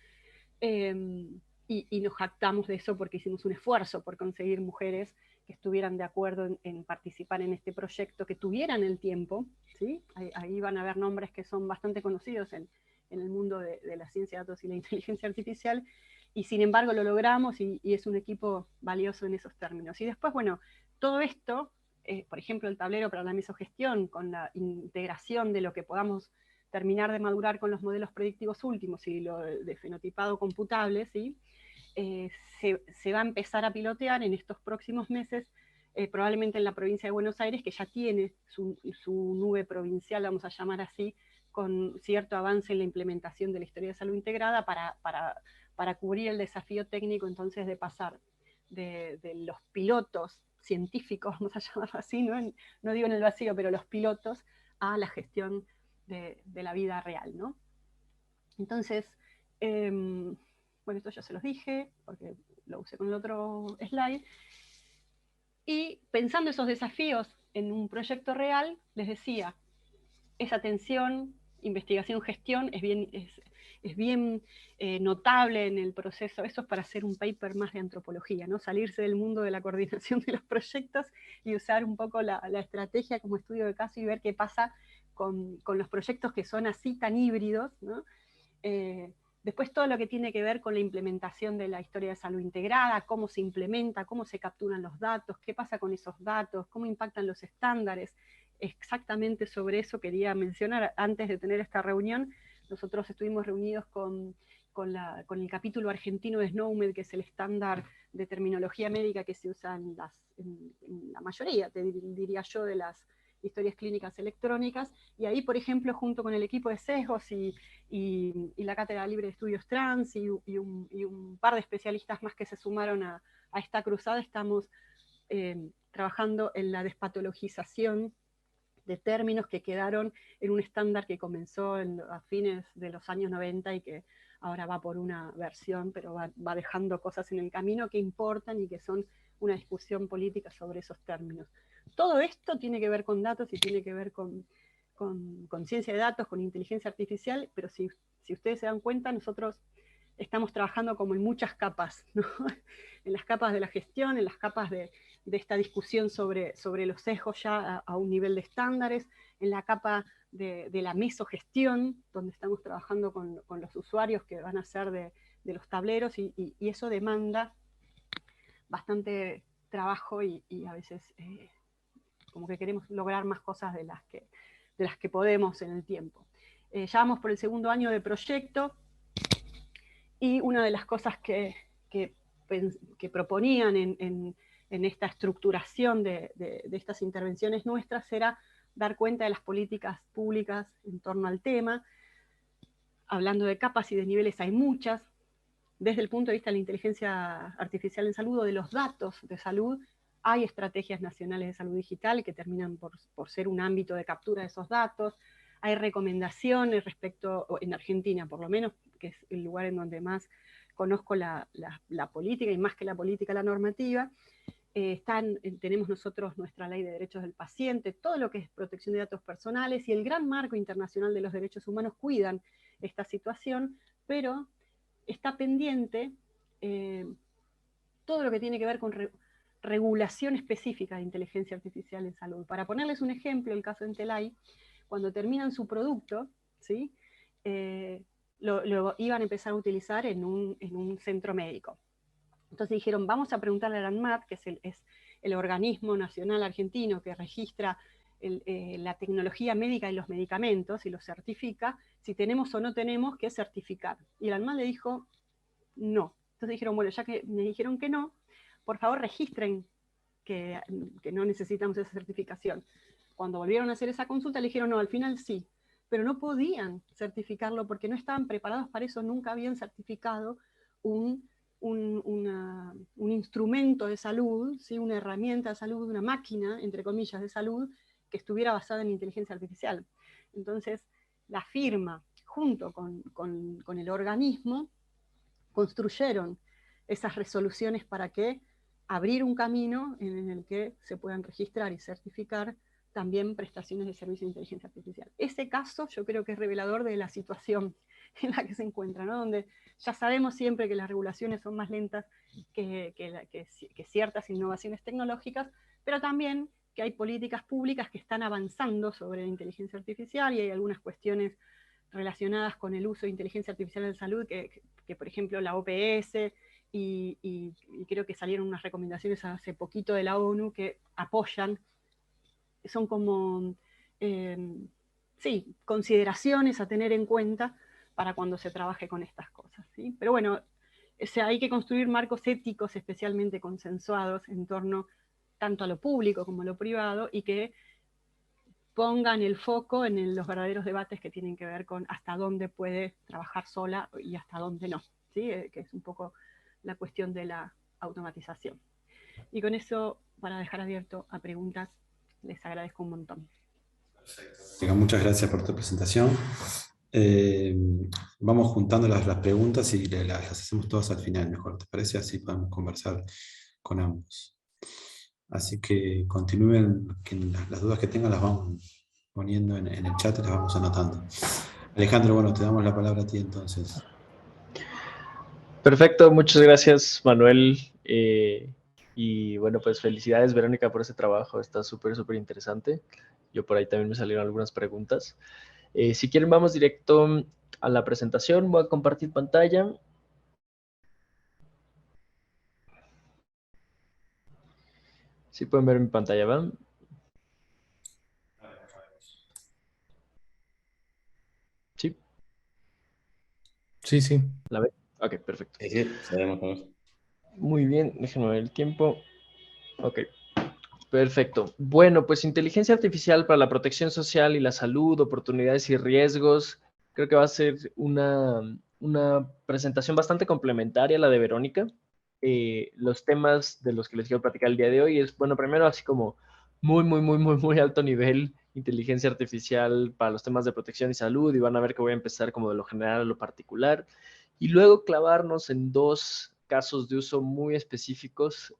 S3: y nos jactamos de eso porque hicimos un esfuerzo por conseguir mujeres que estuvieran de acuerdo en participar en este proyecto, que tuvieran el tiempo, ¿sí? Ahí van a haber nombres que son bastante conocidos en el mundo de la ciencia de datos y la inteligencia artificial, y sin embargo lo logramos y es un equipo valioso en esos términos. Y después, bueno, todo esto, por ejemplo, el tablero para la mesogestión, con la integración de lo que podamos terminar de madurar con los modelos predictivos últimos y lo de fenotipado computable, ¿sí? Se va a empezar a pilotear en estos próximos meses, probablemente en la provincia de Buenos Aires, que ya tiene su nube provincial, vamos a llamar así, con cierto avance en la implementación de la historia de salud integrada para cubrir el desafío técnico entonces de pasar de los pilotos científicos, vamos a llamarlo así, no digo en el vacío, pero los pilotos, a la gestión de la vida real, ¿no? Entonces, bueno, esto ya se los dije, porque lo usé con el otro slide, y pensando esos desafíos en un proyecto real, les decía, esa tensión, investigación, gestión, es bien notable en el proceso. Eso es para hacer un paper más de antropología, ¿no? Salirse del mundo de la coordinación de los proyectos y usar un poco la estrategia como estudio de caso y ver qué pasa con los proyectos que son así tan híbridos, ¿no? Después todo lo que tiene que ver con la implementación de la historia de salud integrada, cómo se implementa, cómo se capturan los datos, qué pasa con esos datos, cómo impactan los estándares. Exactamente sobre eso quería mencionar antes de tener esta reunión. Nosotros estuvimos reunidos con el capítulo argentino de SNOMED, que es el estándar de terminología médica que se usa en la mayoría, te diría yo, de las historias clínicas electrónicas, y ahí, por ejemplo, junto con el equipo de sesgos y la Cátedra Libre de Estudios Trans y un par de especialistas más que se sumaron a esta cruzada, estamos trabajando en la despatologización de términos que quedaron en un estándar que comenzó a fines de los años 90 y que ahora va por una versión, pero va dejando cosas en el camino que importan y que son una discusión política sobre esos términos. Todo esto tiene que ver con datos y tiene que ver con ciencia de datos, con inteligencia artificial, pero si ustedes se dan cuenta, nosotros estamos trabajando como en muchas capas, ¿no? En las capas de la gestión, en las capas de esta discusión sobre los sesgos ya a un nivel de estándares, en la capa de la mesogestión, donde estamos trabajando con los usuarios que van a ser de los tableros, y eso demanda bastante trabajo y a veces como que queremos lograr más cosas de las que podemos en el tiempo. Ya vamos por el segundo año de proyecto, y una de las cosas que proponían en esta estructuración de estas intervenciones nuestras era dar cuenta de las políticas públicas en torno al tema. Hablando de capas y de niveles hay muchas. Desde el punto de vista de la inteligencia artificial en salud o de los datos de salud, hay estrategias nacionales de salud digital que terminan por ser un ámbito de captura de esos datos. Hay recomendaciones respecto, en Argentina por lo menos, que es el lugar en donde más conozco la política, y más que la política, la normativa. Tenemos nosotros nuestra ley de derechos del paciente, todo lo que es protección de datos personales, y el gran marco internacional de los derechos humanos cuidan esta situación, pero está pendiente todo lo que tiene que ver con regulación específica de inteligencia artificial en salud. Para ponerles un ejemplo, el caso de Entelay, cuando terminan su producto, ¿sí? Lo iban a empezar a utilizar en un centro médico. Entonces dijeron, vamos a preguntarle a la ANMAT, que es el organismo nacional argentino que registra la tecnología médica y los medicamentos y los certifica, si tenemos o no tenemos que certificar. Y el ANMAT le dijo, no. Entonces dijeron, bueno, ya que me dijeron que no, por favor registren que no necesitamos esa certificación. Cuando volvieron a hacer esa consulta le dijeron, no, al final sí, pero no podían certificarlo porque no estaban preparados para eso, nunca habían certificado un instrumento de salud, ¿sí? Una herramienta de salud, una máquina, entre comillas, de salud, que estuviera basada en inteligencia artificial. Entonces, la firma, junto con el organismo, construyeron esas resoluciones para que abrir un camino en el que se puedan registrar y certificar también prestaciones de servicio de inteligencia artificial. Ese caso yo creo que es revelador de la situación en la que se encuentra, ¿no? Donde ya sabemos siempre que las regulaciones son más lentas que ciertas innovaciones tecnológicas, pero también que hay políticas públicas que están avanzando sobre la inteligencia artificial, y hay algunas cuestiones relacionadas con el uso de inteligencia artificial en salud que por ejemplo la OPS y creo que salieron unas recomendaciones hace poquito de la ONU que apoyan, son como sí, consideraciones a tener en cuenta para cuando se trabaje con estas cosas, ¿sí? Pero bueno, hay que construir marcos éticos especialmente consensuados en torno tanto a lo público como a lo privado, y que pongan el foco en los verdaderos debates que tienen que ver con hasta dónde puede trabajar sola y hasta dónde no, ¿sí? Que es un poco la cuestión de la automatización. Y con eso, para dejar abierto a preguntas, les agradezco un montón.
S1: Perfecto. Muchas gracias por tu presentación. Vamos juntando las preguntas y las hacemos todas al final, mejor, ¿te parece? Así podemos conversar con ambos. Así que continúen, que las dudas que tengan las vamos poniendo en el chat y las vamos anotando. Alejandro, bueno, te damos la palabra a ti entonces.
S4: Perfecto, muchas gracias, Manuel. Y bueno, pues felicidades, Verónica, por ese trabajo. Está súper, súper interesante. Yo por ahí también me salieron algunas preguntas. Si quieren, vamos directo a la presentación. Voy a compartir pantalla. Si pueden ver mi pantalla, ¿va? ¿Sí?
S2: Sí, sí.
S4: ¿La ven? Ok, perfecto.
S2: Sí, sí, sabemos cómo es.
S4: Muy bien, déjenme ver el tiempo. Ok, perfecto. Bueno, pues inteligencia artificial para la protección social y la salud, oportunidades y riesgos. Creo que va a ser una presentación bastante complementaria a la de Verónica. Los temas de los que les quiero platicar el día de hoy es, bueno, primero así como muy alto nivel, inteligencia artificial para los temas de protección y salud, y van a ver que voy a empezar como de lo general a lo particular, y luego clavarnos en dos casos de uso muy específicos,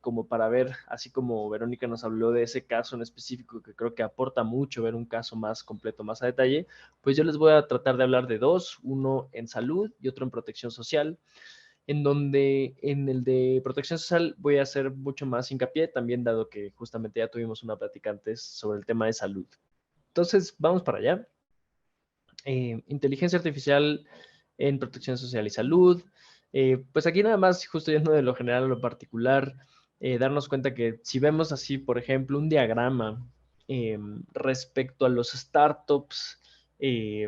S4: como para ver, así como Verónica nos habló de ese caso en específico, que creo que aporta mucho ver un caso más completo, más a detalle, pues yo les voy a tratar de hablar de dos, uno en salud y otro en protección social, en donde en el de protección social voy a hacer mucho más hincapié, también dado que justamente ya tuvimos una plática antes sobre el tema de salud. Entonces, vamos para allá. Inteligencia artificial en protección social y salud. Pues aquí nada más, justo yendo de lo general a lo particular, darnos cuenta que si vemos así, por ejemplo, un diagrama respecto a los startups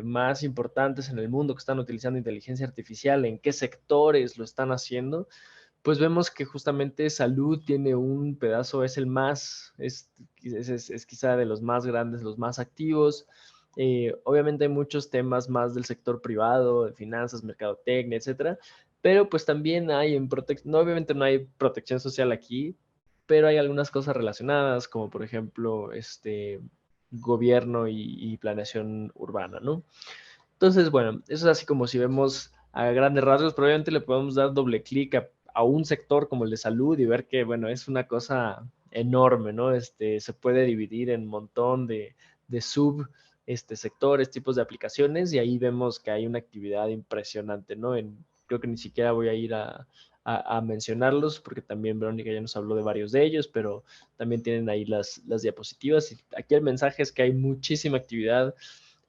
S4: más importantes en el mundo que están utilizando inteligencia artificial, en qué sectores lo están haciendo, pues vemos que justamente salud tiene un pedazo, es el más, es quizá de los más grandes, los más activos. Obviamente hay muchos temas más del sector privado, de finanzas, mercadotecnia, etcétera, pero pues también hay en protección, no, obviamente no hay protección social aquí, pero hay algunas cosas relacionadas, como por ejemplo, gobierno y planeación urbana, ¿no? Entonces, bueno, eso es así como si vemos a grandes rasgos, probablemente le podemos dar doble clic a un sector como el de salud y ver que, bueno, es una cosa enorme, ¿no? Se puede dividir en un montón de sub sectores, tipos de aplicaciones, y ahí vemos que hay una actividad impresionante, ¿no? Creo que ni siquiera voy a ir a mencionarlos, porque también Verónica ya nos habló de varios de ellos, pero también tienen ahí las diapositivas. Y aquí el mensaje es que hay muchísima actividad,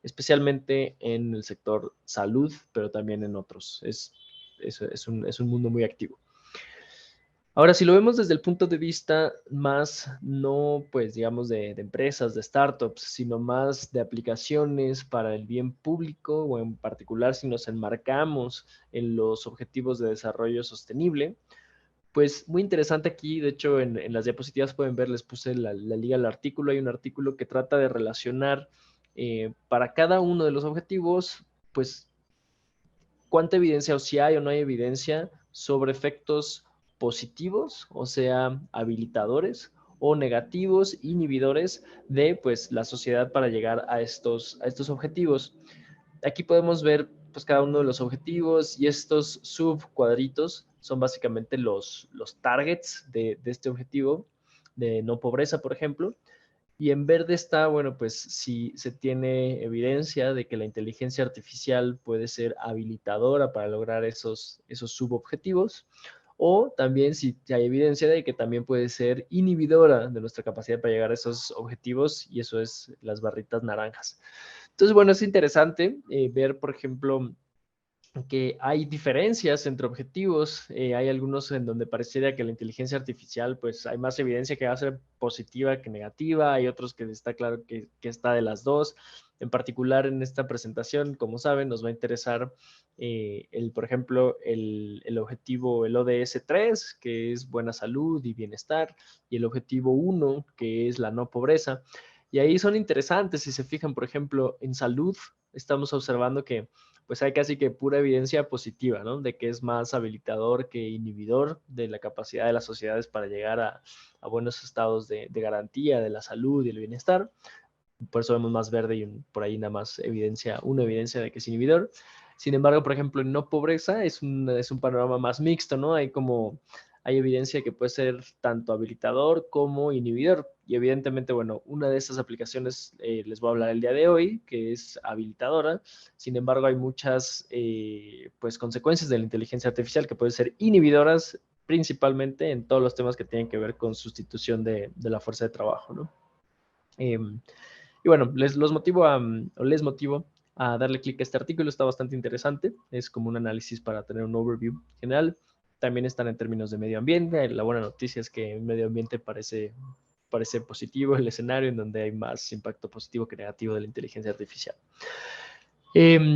S4: especialmente en el sector salud, pero también en otros. Es un mundo muy activo. Ahora, si lo vemos desde el punto de vista más, no pues digamos de empresas, de startups, sino más de aplicaciones para el bien público, o en particular si nos enmarcamos en los objetivos de desarrollo sostenible, pues muy interesante aquí. De hecho, en las diapositivas pueden ver, les puse la liga al artículo. Hay un artículo que trata de relacionar para cada uno de los objetivos, pues cuánta evidencia, o si hay o no hay evidencia sobre efectos positivos, o sea, habilitadores, o negativos, inhibidores de pues la sociedad para llegar a estos objetivos. Aquí podemos ver pues cada uno de los objetivos, y estos subcuadritos son básicamente los targets de este objetivo de no pobreza, por ejemplo. Y en verde está, bueno, pues si se tiene evidencia de que la inteligencia artificial puede ser habilitadora para lograr esos subobjetivos, o también si hay evidencia de que también puede ser inhibidora de nuestra capacidad para llegar a esos objetivos, y eso es las barritas naranjas. Entonces, bueno, es interesante ver, por ejemplo, que hay diferencias entre objetivos. Hay algunos en donde pareciera que la inteligencia artificial, pues hay más evidencia que va a ser positiva que negativa. Hay otros que está claro que está de las dos. En particular, en esta presentación, como saben, nos va a interesar, por ejemplo, el objetivo, el ODS 3, que es buena salud y bienestar, y el objetivo 1, que es la no pobreza. Y ahí son interesantes, si se fijan, por ejemplo, en salud, estamos observando que pues hay casi que pura evidencia positiva, ¿no? De que es más habilitador que inhibidor de la capacidad de las sociedades para llegar a buenos estados de garantía de la salud y el bienestar. Por eso vemos más verde y por ahí nada más una evidencia de que es inhibidor. Sin embargo, por ejemplo, en no pobreza es un panorama más mixto, ¿no? Hay evidencia que puede ser tanto habilitador como inhibidor. Y evidentemente, bueno, una de estas aplicaciones les voy a hablar el día de hoy, que es habilitadora. Sin embargo, hay muchas pues, consecuencias de la inteligencia artificial que pueden ser inhibidoras, principalmente en todos los temas que tienen que ver con sustitución de la fuerza de trabajo, ¿no? Y bueno, les motivo a darle clic a este artículo, está bastante interesante, es como un análisis para tener un overview general. También están en términos de medio ambiente. La buena noticia es que en medio ambiente parece positivo el escenario en donde hay más impacto positivo que negativo de la inteligencia artificial.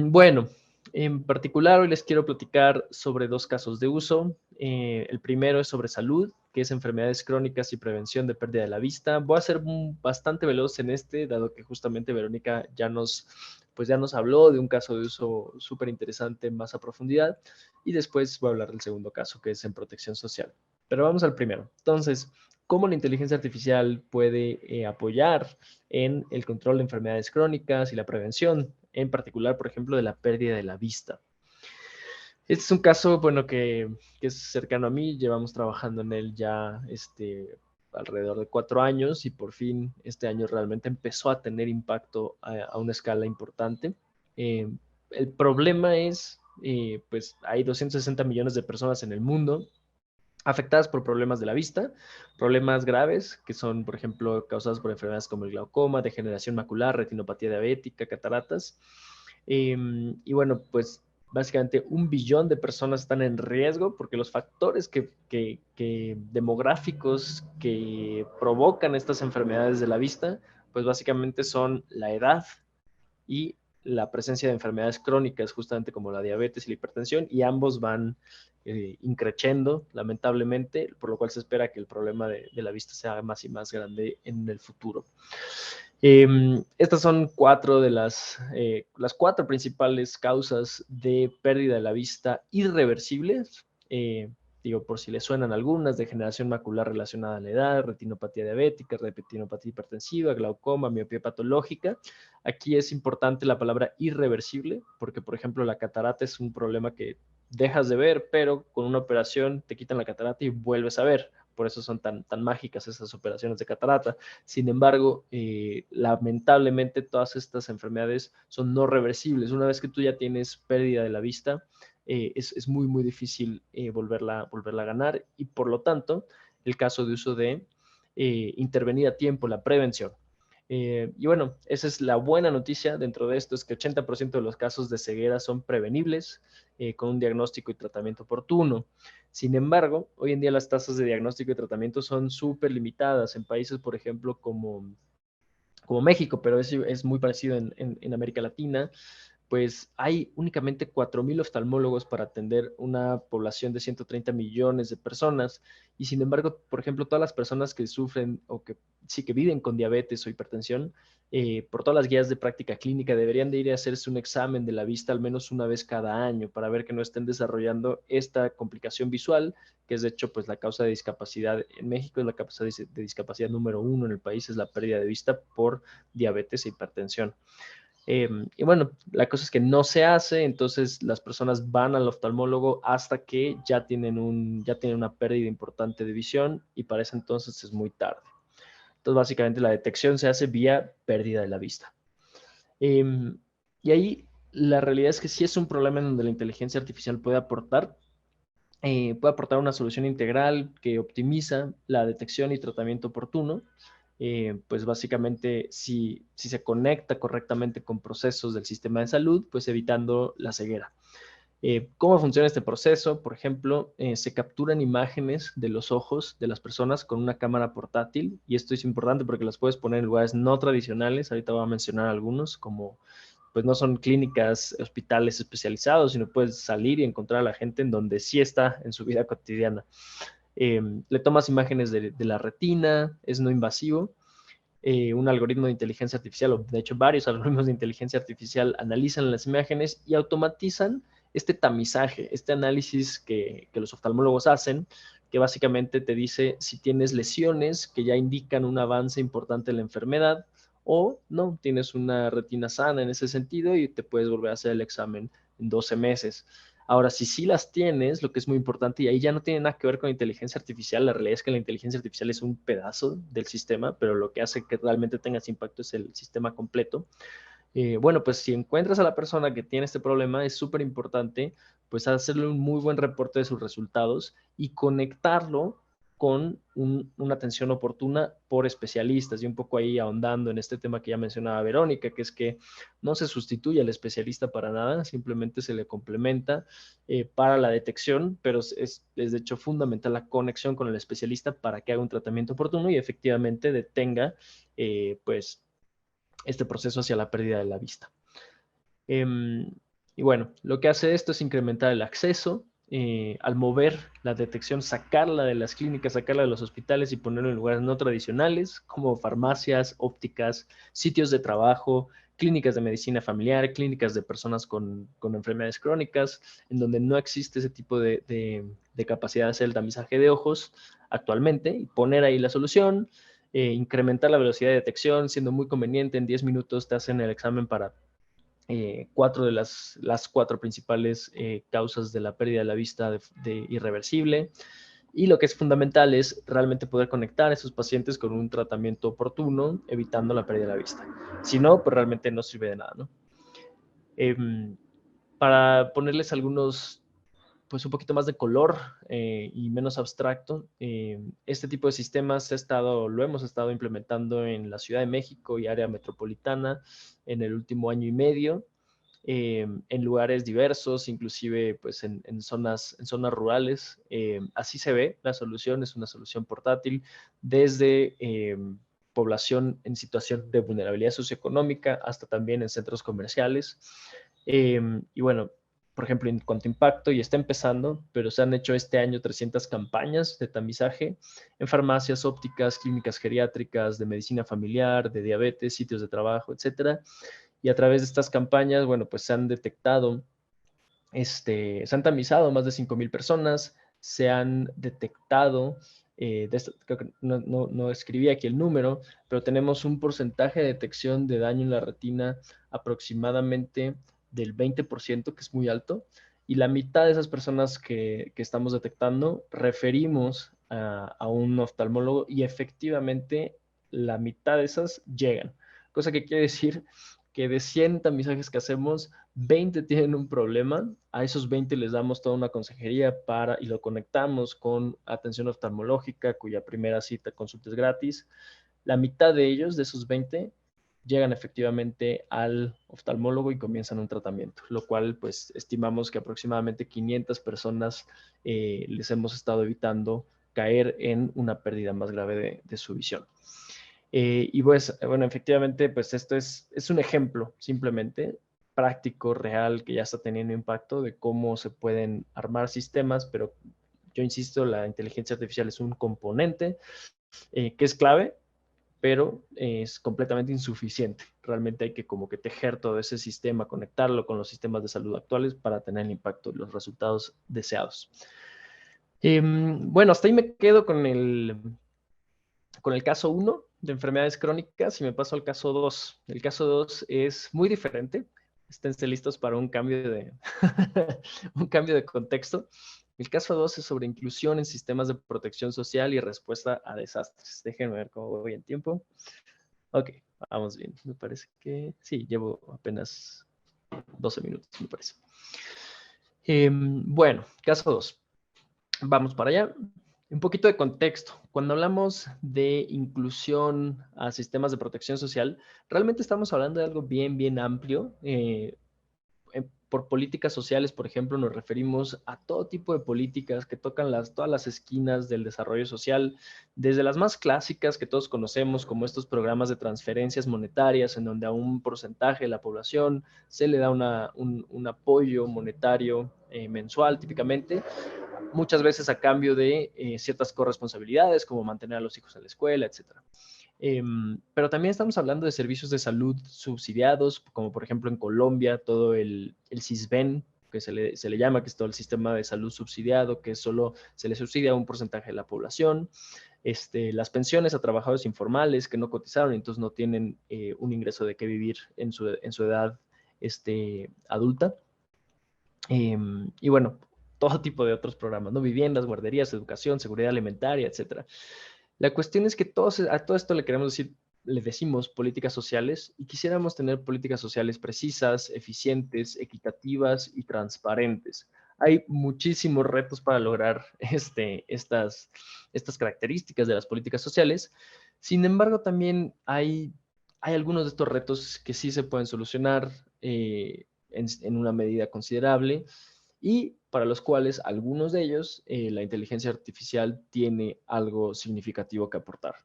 S4: Bueno, en particular hoy les quiero platicar sobre 2 casos de uso. El primero es sobre salud, que es enfermedades crónicas y prevención de pérdida de la vista. Voy a ser bastante veloz en dado que justamente Verónica ya nos habló de un caso de uso súper interesante más a profundidad, y después voy a hablar del segundo caso, que es en protección social. Pero vamos al primero. Entonces, ¿cómo la inteligencia artificial puede apoyar en el control de enfermedades crónicas y la prevención, en particular, por ejemplo, de la pérdida de la vista? Este es un caso, bueno, que es cercano a mí. Llevamos trabajando en él ya alrededor de 4 años y por fin este año realmente empezó a tener impacto a una escala importante. El problema es, pues hay 260 millones de personas en el mundo afectadas por problemas de la vista, problemas graves que son, por ejemplo, causados por enfermedades como el glaucoma, degeneración macular, retinopatía diabética, cataratas. Y bueno, pues básicamente 1 billón de personas están en riesgo porque los factores demográficos que provocan estas enfermedades de la vista, pues básicamente son la edad y la presencia de enfermedades crónicas, justamente como la diabetes y la hipertensión, y ambos van increciendo, lamentablemente, por lo cual se espera que el problema de la vista sea más y más grande en el futuro. Estas son 4 de las 4 principales causas de pérdida de la vista irreversibles. Digo, por si les suenan algunas: degeneración macular relacionada a la edad, retinopatía diabética, retinopatía hipertensiva, glaucoma, miopía patológica. Aquí es importante la palabra irreversible, porque, por ejemplo, la catarata es un problema que dejas de ver, pero con una operación te quitan la catarata y vuelves a ver. Por eso son tan mágicas esas operaciones de catarata. Sin embargo, lamentablemente todas estas enfermedades son no reversibles. Una vez que tú ya tienes pérdida de la vista, es muy, muy difícil volverla a ganar, y por lo tanto, el caso de uso de intervenir a tiempo, la prevención. Y bueno, esa es la buena noticia dentro de esto, es que 80% de los casos de ceguera son prevenibles con un diagnóstico y tratamiento oportuno. Sin embargo, hoy en día las tasas de diagnóstico y tratamiento son súper limitadas en países, por ejemplo, como México, pero es muy parecido en América Latina. Pues hay únicamente 4,000 oftalmólogos para atender una población de 130 millones de personas. Y sin embargo, por ejemplo, todas las personas que sufren o que viven con diabetes o hipertensión, por todas las guías de práctica clínica, deberían de ir a hacerse un examen de la vista al menos una vez cada año para ver que no estén desarrollando esta complicación visual, que es de hecho pues la causa de discapacidad en México. Es la causa de discapacidad número 1 en el país, es la pérdida de vista por diabetes e hipertensión. Y bueno, la cosa es que no se hace, entonces las personas van al oftalmólogo hasta que ya tienen una pérdida importante de visión, y para ese entonces es muy tarde. Entonces básicamente la detección se hace vía pérdida de la vista. Y ahí la realidad es que sí es un problema en donde la inteligencia artificial puede aportar una solución integral que optimiza la detección y tratamiento oportuno. Pues básicamente si se conecta correctamente con procesos del sistema de salud, pues evitando la ceguera. ¿Cómo funciona este proceso? Por ejemplo, se capturan imágenes de los ojos de las personas con una cámara portátil, y esto es importante porque las puedes poner en lugares no tradicionales. Ahorita voy a mencionar algunos, como pues no son clínicas, hospitales especializados, sino puedes salir y encontrar a la gente en donde sí está en su vida cotidiana. Le tomas imágenes de la retina, es no invasivo, un algoritmo de inteligencia artificial, o de hecho varios algoritmos de inteligencia artificial analizan las imágenes y automatizan este tamizaje, este análisis que los oftalmólogos hacen, que básicamente te dice si tienes lesiones que ya indican un avance importante en la enfermedad o no, tienes una retina sana en ese sentido y te puedes volver a hacer el examen en 12 meses. Ahora, si sí las tienes, lo que es muy importante, y ahí ya no tiene nada que ver con inteligencia artificial, la realidad es que la inteligencia artificial es un pedazo del sistema, pero lo que hace que realmente tengas impacto es el sistema completo. Bueno, pues si encuentras a la persona que tiene este problema, es súper importante pues hacerle un muy buen reporte de sus resultados y conectarlo con una atención oportuna por especialistas, y un poco ahí ahondando en este tema que ya mencionaba Verónica, que es que no se sustituye al especialista para nada, simplemente se le complementa para la detección, pero es de hecho fundamental la conexión con el especialista para que haga un tratamiento oportuno y efectivamente detenga pues este proceso hacia la pérdida de la vista. Y bueno, lo que hace esto es incrementar el acceso, al mover la detección, sacarla de las clínicas, sacarla de los hospitales y ponerla en lugares no tradicionales, como farmacias, ópticas, sitios de trabajo, clínicas de medicina familiar, clínicas de personas con enfermedades crónicas, en donde no existe ese tipo de capacidad de hacer el tamizaje de ojos actualmente, y poner ahí la solución, incrementar la velocidad de detección, siendo muy conveniente. En 10 minutos te hacen el examen para 4 de las 4 principales causas de la pérdida de la vista de irreversible. Y lo que es fundamental es realmente poder conectar a esos pacientes con un tratamiento oportuno, evitando la pérdida de la vista. Si no, pues realmente no sirve de nada, ¿no? Para ponerles algunos, pues un poquito más de color y menos abstracto, este tipo de sistemas lo hemos estado implementando en la Ciudad de México y área metropolitana en el último año y medio, en lugares diversos, inclusive pues en zonas rurales. Así se ve la solución, es una solución portátil desde población en situación de vulnerabilidad socioeconómica hasta también en centros comerciales. Y bueno, por ejemplo, en cuanto a impacto, y está empezando, pero se han hecho este año 300 campañas de tamizaje en farmacias, ópticas, clínicas geriátricas, de medicina familiar, de diabetes, sitios de trabajo, etcétera. Y a través de estas campañas, bueno, pues se han detectado, se han tamizado más de 5,000 personas, se han detectado, creo que no escribí aquí el número, pero tenemos un porcentaje de detección de daño en la retina aproximadamente del 20%, que es muy alto, y la mitad de esas personas que estamos detectando referimos a un oftalmólogo, y efectivamente la mitad de esas llegan. Cosa que quiere decir que de 100 tamizajes que hacemos, 20 tienen un problema. A esos 20 les damos toda una consejería y lo conectamos con atención oftalmológica, cuya primera cita consulta es gratis. La mitad de ellos, de esos 20, llegan efectivamente al oftalmólogo y comienzan un tratamiento, lo cual pues estimamos que aproximadamente 500 personas les hemos estado evitando caer en una pérdida más grave de su visión. Y pues, bueno, efectivamente, pues esto es un ejemplo simplemente práctico, real, que ya está teniendo impacto de cómo se pueden armar sistemas, pero yo insisto, la inteligencia artificial es un componente que es clave, pero es completamente insuficiente. Realmente hay que como que tejer todo ese sistema, conectarlo con los sistemas de salud actuales para tener el impacto y los resultados deseados. Bueno, hasta ahí me quedo con el caso 1 de enfermedades crónicas y me paso al caso 2. El caso 2 es muy diferente. Esténse listos para un cambio de, un cambio de contexto. El caso 2 es sobre inclusión en sistemas de protección social y respuesta a desastres. Déjenme ver cómo voy en tiempo. Ok, vamos bien. Me parece que sí, llevo apenas 12 minutos, me parece. Bueno, caso 2. Vamos para allá. Un poquito de contexto. Cuando hablamos de inclusión a sistemas de protección social, realmente estamos hablando de algo bien, bien amplio. Por políticas sociales, por ejemplo, nos referimos a todo tipo de políticas que tocan todas las esquinas del desarrollo social, desde las más clásicas que todos conocemos, como estos programas de transferencias monetarias, en donde a un porcentaje de la población se le da un apoyo monetario mensual, típicamente, muchas veces a cambio de ciertas corresponsabilidades, como mantener a los hijos en la escuela, etc. Pero también estamos hablando de servicios de salud subsidiados, como por ejemplo en Colombia, todo el SISBEN, que se le llama, que es todo el sistema de salud subsidiado, que solo se le subsidia a un porcentaje de la población. Las pensiones a trabajadores informales que no cotizaron, entonces no tienen un ingreso de qué vivir en su edad adulta. Y bueno, todo tipo de otros programas, ¿no? Viviendas, guarderías, educación, seguridad alimentaria, etcétera. La cuestión es que a todo esto le decimos políticas sociales y quisiéramos tener políticas sociales precisas, eficientes, equitativas y transparentes. Hay muchísimos retos para lograr estas características de las políticas sociales. Sin embargo, también hay algunos de estos retos que sí se pueden solucionar en una medida considerable y para los cuales algunos de ellos la inteligencia artificial tiene algo significativo que aportar.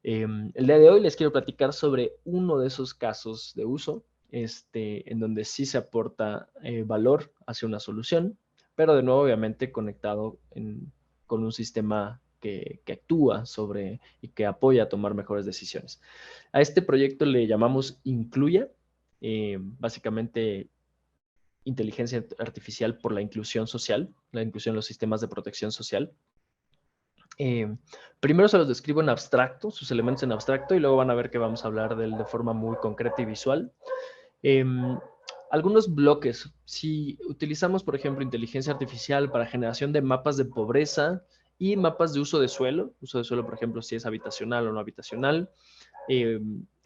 S4: El día de hoy les quiero platicar sobre uno de esos casos de uso en donde sí se aporta valor hacia una solución, pero de nuevo obviamente conectado con un sistema que actúa sobre y que apoya a tomar mejores decisiones. A este proyecto le llamamos Incluya, básicamente inteligencia artificial por la inclusión social, la inclusión en los sistemas de protección social. Primero se los describo en abstracto, sus elementos en abstracto, y luego van a ver que vamos a hablar de él de forma muy concreta y visual. Algunos bloques. Si utilizamos, por ejemplo, inteligencia artificial para generación de mapas de pobreza y mapas de uso de suelo, por ejemplo, si es habitacional o no habitacional,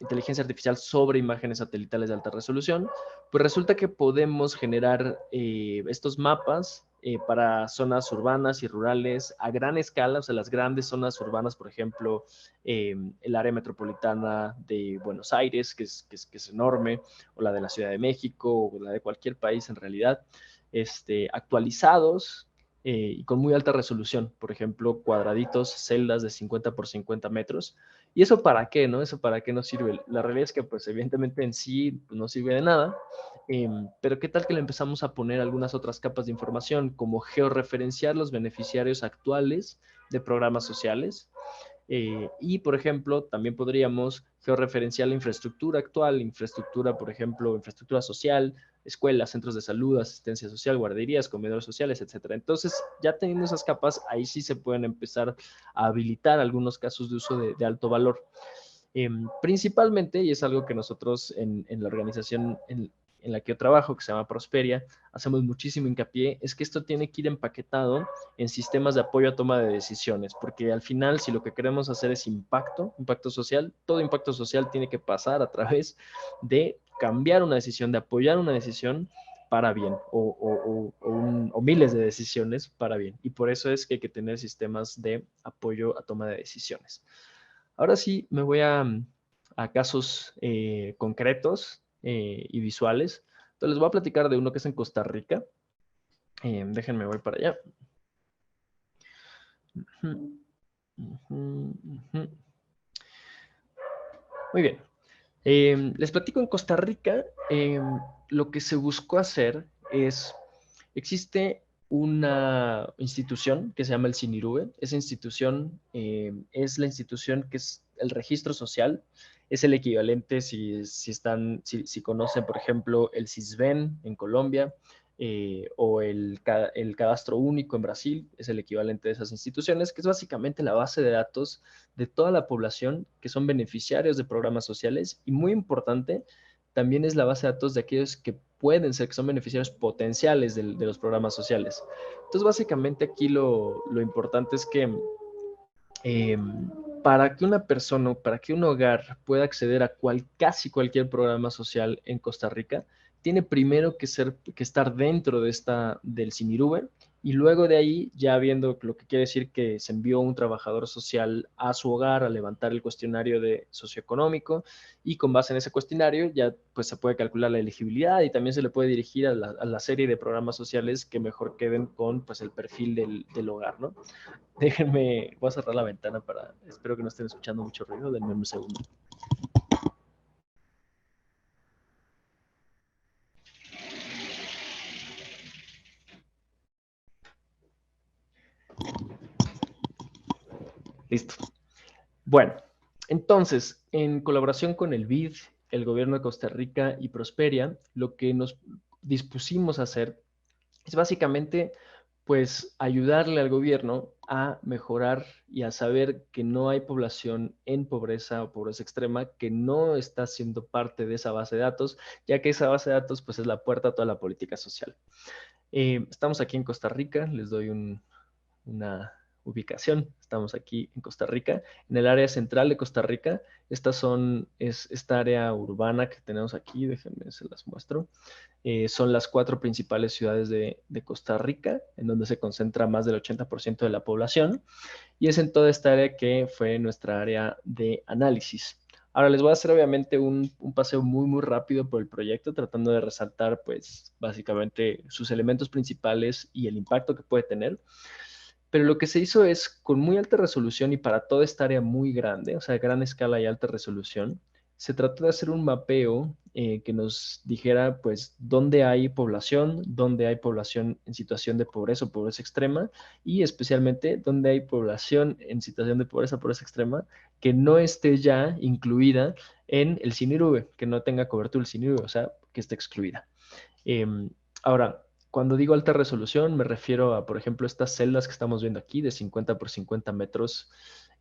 S4: inteligencia artificial sobre imágenes satelitales de alta resolución, pues resulta que podemos generar estos mapas para zonas urbanas y rurales a gran escala, o sea, las grandes zonas urbanas, por ejemplo, el área metropolitana de Buenos Aires, que es enorme, o la de la Ciudad de México, o la de cualquier país en realidad, actualizados y con muy alta resolución, por ejemplo, cuadraditos, celdas de 50 por 50 metros. ¿Y eso para qué, no? ¿Eso para qué nos sirve? La realidad es que, pues, evidentemente en sí pues, no sirve de nada, pero ¿qué tal que le empezamos a poner algunas otras capas de información, como georreferenciar los beneficiarios actuales de programas sociales? Y, por ejemplo, también podríamos georreferenciar la infraestructura actual, infraestructura, por ejemplo, infraestructura social, escuelas, centros de salud, asistencia social, guarderías, comedores sociales, etcétera. Entonces, ya teniendo esas capas, ahí sí se pueden empezar a habilitar algunos casos de uso de alto valor. Principalmente, y es algo que nosotros en la organización en la que yo trabajo, que se llama Prosperia, hacemos muchísimo hincapié, es que esto tiene que ir empaquetado en sistemas de apoyo a toma de decisiones, porque al final, si lo que queremos hacer es impacto social, todo impacto social tiene que pasar a través de cambiar una decisión, de apoyar una decisión para bien, o miles de decisiones para bien. Y por eso es que hay que tener sistemas de apoyo a toma de decisiones. Ahora sí, me voy a casos concretos y visuales. Entonces, les voy a platicar de uno que es en Costa Rica. Déjenme, voy para allá. Muy bien. Les platico en Costa Rica. Lo que se buscó hacer es, existe una institución que se llama el CINIRUBE. Esa institución es la institución que es el registro social. Es el equivalente, si conocen, por ejemplo, el SISBEN en Colombia o el Cadastro Único en Brasil, es el equivalente de esas instituciones, que es básicamente la base de datos de toda la población que son beneficiarios de programas sociales y, muy importante, también es la base de datos de aquellos que pueden ser, que son beneficiarios potenciales de los programas sociales. Entonces, básicamente aquí lo importante es que para que una persona, para que un hogar pueda acceder a casi cualquier programa social en Costa Rica, tiene primero que estar dentro del CINIRUBE, y luego de ahí, ya viendo lo que quiere decir que se envió un trabajador social a su hogar a levantar el cuestionario socioeconómico, y con base en ese cuestionario ya pues se puede calcular la elegibilidad y también se le puede dirigir a la serie de programas sociales que mejor queden con pues el perfil del hogar, ¿no? Déjenme, voy a cerrar la ventana espero que no estén escuchando mucho ruido, denme un segundo. Listo. Bueno, Entonces, en colaboración con el BID, el gobierno de Costa Rica y Prosperia, lo que nos dispusimos a hacer es básicamente pues ayudarle al gobierno a mejorar y a saber que no hay población en pobreza o pobreza extrema que no está siendo parte de esa base de datos, ya que esa base de datos pues es la puerta a toda la política social. Estamos aquí en Costa Rica, les doy una ubicación. Estamos aquí en Costa Rica, en el área central de Costa Rica. Esta área urbana que tenemos aquí, déjenme se las muestro. Son las 4 principales ciudades de Costa Rica, en donde se concentra más del 80% de la población, y es en toda esta área que fue nuestra área de análisis. Ahora les voy a hacer obviamente un paseo muy rápido por el proyecto, tratando de resaltar pues básicamente sus elementos principales y el impacto que puede tener. Pero lo que se hizo es con muy alta resolución y para toda esta área muy grande, o sea, gran escala y alta resolución, se trató de hacer un mapeo que nos dijera, pues, dónde hay población en situación de pobreza o pobreza extrema, y especialmente dónde hay población en situación de pobreza, pobreza extrema, que no esté ya incluida en el CINIRV, que no tenga cobertura el CINIRV, o sea, que esté excluida. Ahora, cuando digo alta resolución, me refiero a, por ejemplo, estas celdas que estamos viendo aquí de 50 por 50 metros,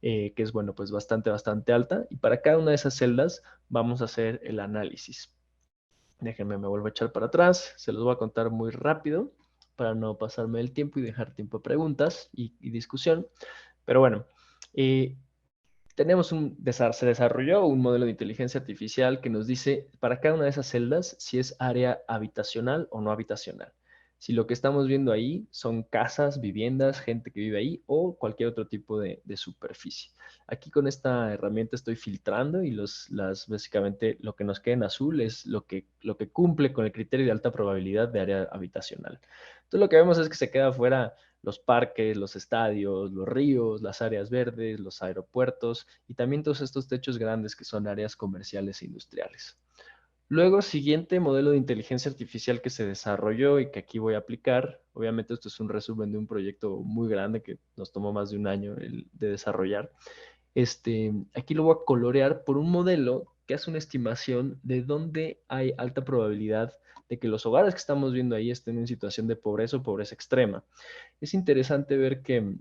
S4: que es, bueno, pues bastante alta. Y para cada una de esas celdas vamos a hacer el análisis. Déjenme, me vuelvo a echar para atrás. Se los voy a contar muy rápido para no pasarme el tiempo y dejar tiempo a preguntas y discusión. Pero bueno, se desarrolló un modelo de inteligencia artificial que nos dice para cada una de esas celdas si es área habitacional o no habitacional. Si lo que estamos viendo ahí son casas, viviendas, gente que vive ahí o cualquier otro tipo de superficie. Aquí con esta herramienta estoy filtrando y básicamente lo que nos queda en azul es lo que cumple con el criterio de alta probabilidad de área habitacional. Entonces lo que vemos es que se queda fuera los parques, los estadios, los ríos, las áreas verdes, los aeropuertos y también todos estos techos grandes que son áreas comerciales e industriales. Luego, siguiente modelo de inteligencia artificial que se desarrolló y que aquí voy a aplicar. Obviamente esto es un resumen de un proyecto muy grande que nos tomó más de un año de desarrollar. Aquí lo voy a colorear por un modelo que hace una estimación de dónde hay alta probabilidad de que los hogares que estamos viendo ahí estén en situación de pobreza o pobreza extrema. Es interesante ver que,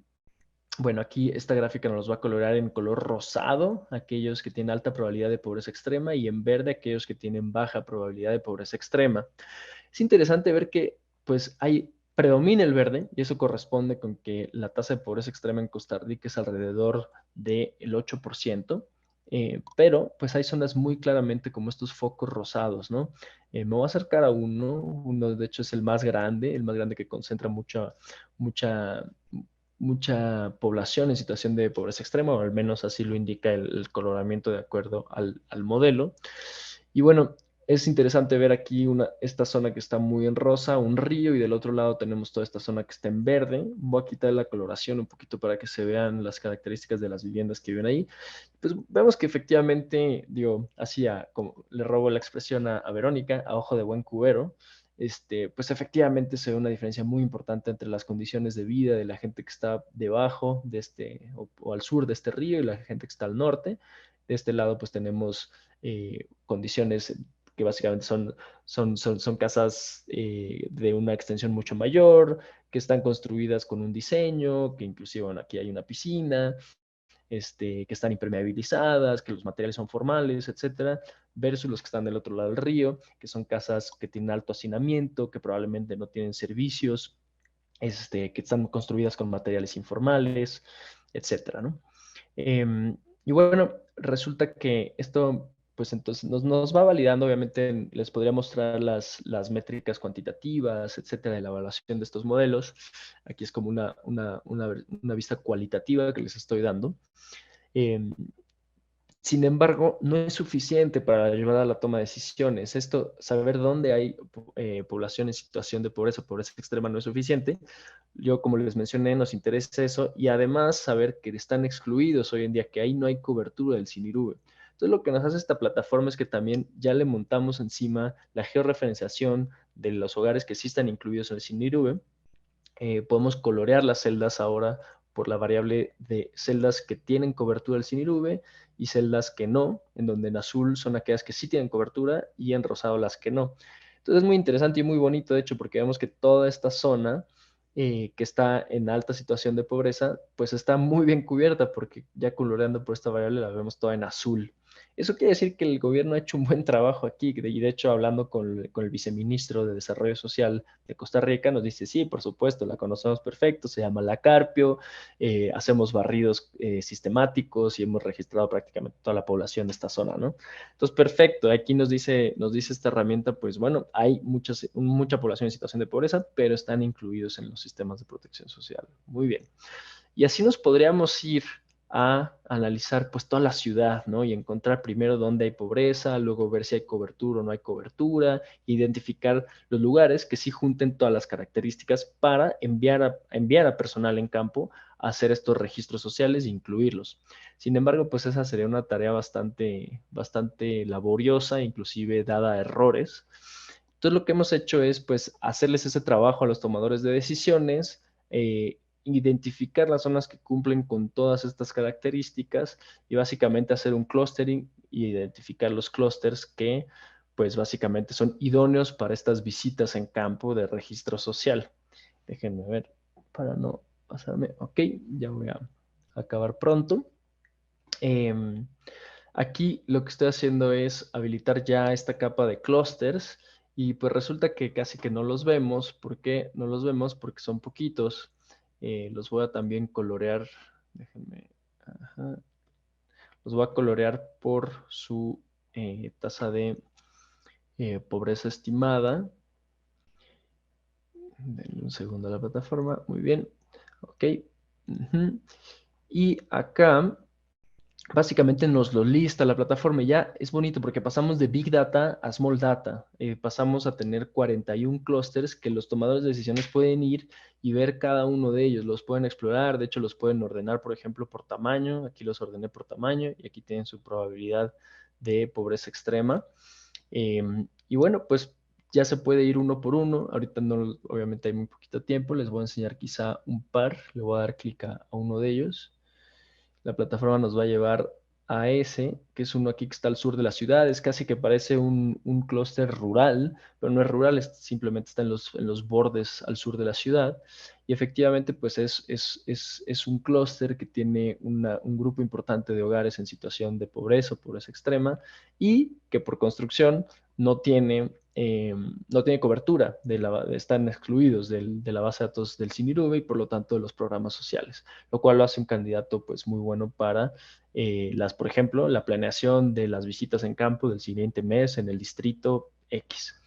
S4: bueno, aquí esta gráfica nos los va a colorear en color rosado, aquellos que tienen alta probabilidad de pobreza extrema, y en verde aquellos que tienen baja probabilidad de pobreza extrema. Es interesante ver que, pues, predomina el verde, y eso corresponde con que la tasa de pobreza extrema en Costa Rica es alrededor del 8%. Pero pues hay zonas muy claramente como estos focos rosados, ¿no? Me voy a acercar a uno de hecho es el más grande que concentra mucha población en situación de pobreza extrema, o al menos así lo indica el coloramiento de acuerdo al modelo. Y bueno, es interesante ver aquí esta zona que está muy en rosa, un río, y del otro lado tenemos toda esta zona que está en verde. Voy a quitar la coloración un poquito para que se vean las características de las viviendas que viven ahí. Pues vemos que efectivamente, digo, como le robo la expresión a Verónica, a ojo de buen cubero, pues efectivamente se ve una diferencia muy importante entre las condiciones de vida de la gente que está debajo de o al sur de este río y la gente que está al norte. De este lado pues tenemos condiciones que básicamente son casas de una extensión mucho mayor, que están construidas con un diseño, que inclusive, bueno, aquí hay una piscina, que están impermeabilizadas, que los materiales son formales, etcétera, versus los que están del otro lado del río, que son casas que tienen alto hacinamiento, que probablemente no tienen servicios, que están construidas con materiales informales, etcétera, ¿no? Y bueno, resulta que esto, pues entonces nos va validando, obviamente les podría mostrar las métricas cuantitativas, etcétera, de la evaluación de estos modelos. Aquí es como una vista cualitativa que les estoy dando. Sin embargo, no es suficiente para llevar a la toma de decisiones. Saber dónde hay población en situación de pobreza extrema no es suficiente. Yo, como les mencioné, nos interesa eso, y además saber que están excluidos hoy en día, que ahí no hay cobertura del CINIRV. Entonces, lo que nos hace esta plataforma es que también ya le montamos encima la georreferenciación de los hogares que sí están incluidos en el CINIRV. Podemos colorear las celdas ahora por la variable de celdas que tienen cobertura del CINIRV y celdas que no, en donde en azul son aquellas que sí tienen cobertura y en rosado las que no. Entonces es muy interesante y muy bonito, de hecho, porque vemos que toda esta zona que está en alta situación de pobreza, pues está muy bien cubierta, porque ya coloreando por esta variable la vemos toda en azul. Eso quiere decir que el gobierno ha hecho un buen trabajo aquí, y de hecho hablando con el viceministro de Desarrollo Social de Costa Rica, nos dice, sí, por supuesto, la conocemos perfecto, se llama la Carpio, hacemos barridos sistemáticos y hemos registrado prácticamente toda la población de esta zona, ¿no? Entonces, perfecto, aquí nos dice esta herramienta, pues bueno, hay mucha población en situación de pobreza, pero están incluidos en los sistemas de protección social. Muy bien. Y así nos podríamos ir a analizar pues toda la ciudad, ¿no? Y encontrar primero dónde hay pobreza, luego ver si hay cobertura o no hay cobertura, identificar los lugares que sí junten todas las características para enviar a personal en campo a hacer estos registros sociales e incluirlos. Sin embargo, pues esa sería una tarea bastante laboriosa, inclusive dada errores. Entonces lo que hemos hecho es pues hacerles ese trabajo a los tomadores de decisiones, identificar las zonas que cumplen con todas estas características y básicamente hacer un clustering y identificar los clústeres que pues básicamente son idóneos para estas visitas en campo de registro social. Déjenme ver para no pasarme. Ok, ya voy a acabar pronto. Aquí lo que estoy haciendo es habilitar ya esta capa de clústeres y pues resulta que casi que no los vemos. ¿Por qué no los vemos? Porque son poquitos. Los voy a también colorear. Déjenme. Ajá. Los voy a colorear por su tasa de pobreza estimada. Denle un segundo a la plataforma. Muy bien. Ok. Y acá básicamente nos lo lista la plataforma y ya es bonito porque pasamos de Big Data a Small Data. Pasamos a tener 41 clústeres que los tomadores de decisiones pueden ir y ver cada uno de ellos. Los pueden explorar, de hecho los pueden ordenar, por ejemplo, por tamaño. Aquí los ordené por tamaño y aquí tienen su probabilidad de pobreza extrema. Y bueno, pues ya se puede ir uno por uno. Ahorita no, obviamente hay muy poquito tiempo. Les voy a enseñar quizá un par. Le voy a dar clic a uno de ellos. La plataforma nos va a llevar a ese, que es uno aquí que está al sur de la ciudad. Es casi que parece un clúster rural, pero no es rural, simplemente está en los bordes al sur de la ciudad. Y efectivamente, pues es un clúster que tiene un grupo importante de hogares en situación de pobreza o pobreza extrema y que por construcción no tiene cobertura, están excluidos de la base de datos del CINIRV y por lo tanto de los programas sociales, lo cual lo hace un candidato pues muy bueno para por ejemplo, la planeación de las visitas en campo del siguiente mes en el distrito X.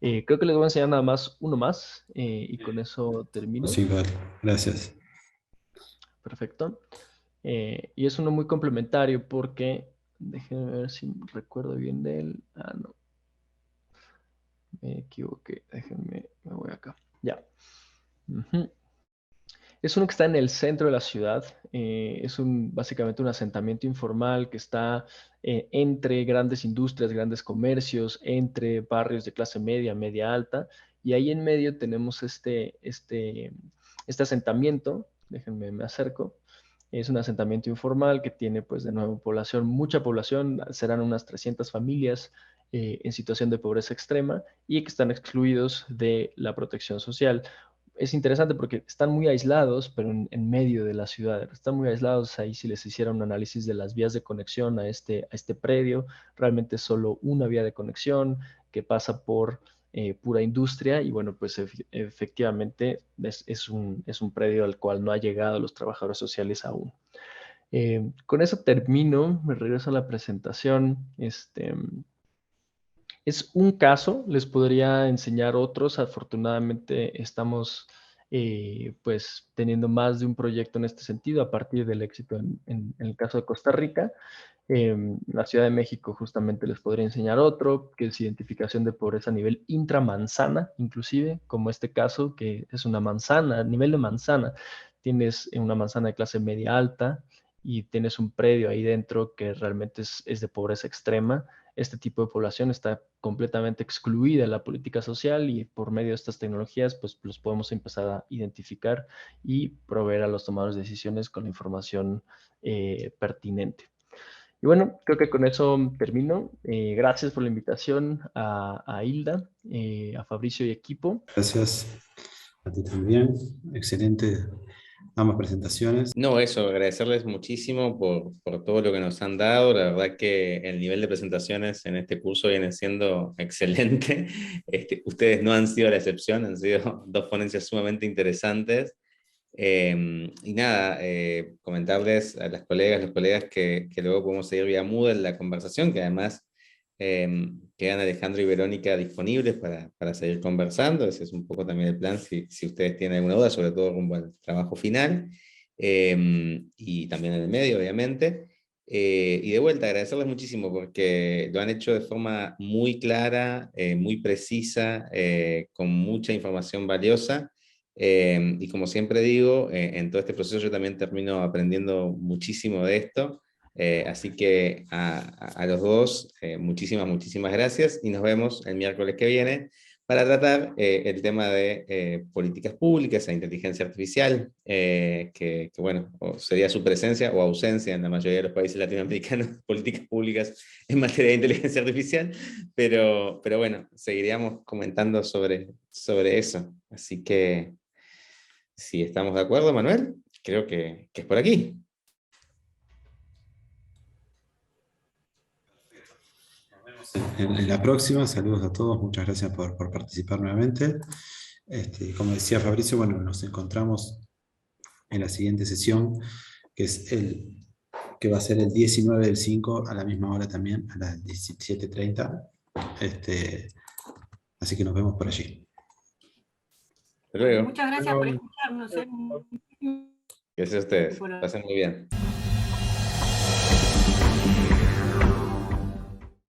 S4: Creo que les voy a enseñar nada más uno más y con eso termino.
S1: Sí, vale. Gracias.
S4: Perfecto. Y es uno muy complementario porque, déjenme ver si recuerdo bien de él. Ah, no. Me equivoqué. Déjenme, me voy acá. Ya. Es uno que está en el centro de la ciudad. Es básicamente un asentamiento informal que está entre grandes industrias, grandes comercios, entre barrios de clase media, media alta. Y ahí en medio tenemos este asentamiento. Déjenme, me acerco. Es un asentamiento informal que tiene, pues, de nuevo, mucha población. Serán unas 300 familias en situación de pobreza extrema y que están excluidos de la protección social. Es interesante porque están muy aislados, pero en medio de la ciudad. Están muy aislados. Ahí si les hiciera un análisis de las vías de conexión a este predio, realmente es solo una vía de conexión que pasa por pura industria y bueno, pues efectivamente es un predio al cual no ha llegado los trabajadores sociales aún. Con eso termino, me regreso a la presentación. Es un caso, les podría enseñar otros. Afortunadamente estamos pues teniendo más de un proyecto en este sentido a partir del éxito en el caso de Costa Rica. La Ciudad de México justamente les podría enseñar otro, que es identificación de pobreza a nivel intramanzana, inclusive, como este caso, que es una manzana, a nivel de manzana. Tienes una manzana de clase media alta y tienes un predio ahí dentro que realmente es de pobreza extrema, este tipo de población está completamente excluida de la política social y por medio de estas tecnologías pues los podemos empezar a identificar y proveer a los tomadores de decisiones con la información pertinente. Y bueno, creo que con eso termino. Gracias por la invitación a Hilda, a Fabricio y equipo.
S1: Gracias a ti también. Excelente ambas presentaciones.
S2: No, eso, agradecerles muchísimo por todo lo que nos han dado. La verdad que el nivel de presentaciones en este curso viene siendo excelente. Ustedes no han sido la excepción, han sido dos ponencias sumamente interesantes. Y nada, comentarles a las colegas, los colegas que luego podemos seguir vía Moodle la conversación, que además quedan Alejandro y Verónica disponibles para seguir conversando. Ese es un poco también el plan, si ustedes tienen alguna duda, sobre todo rumbo al trabajo final, y también en el medio, obviamente. Y de vuelta, agradecerles muchísimo porque lo han hecho de forma muy clara, muy precisa, con mucha información valiosa. Y como siempre digo, en todo este proceso yo también termino aprendiendo muchísimo de esto. Así que a los dos, muchísimas gracias y nos vemos el miércoles que viene para tratar el tema de políticas públicas e inteligencia artificial, que bueno, sería su presencia o ausencia en la mayoría de los países latinoamericanos, políticas públicas en materia de inteligencia artificial, pero bueno, seguiríamos comentando sobre eso. Así que, si estamos de acuerdo, Manuel, creo que es por aquí.
S1: En la próxima, saludos a todos, muchas gracias por participar nuevamente. Como decía Fabricio, bueno, nos encontramos en la siguiente sesión, que va a ser el 19/5 a la misma hora también, a las 17:30. Así que nos vemos por allí.
S2: Hasta luego.
S3: Muchas gracias por escucharnos.
S2: Gracias a ustedes. Pasen muy bien.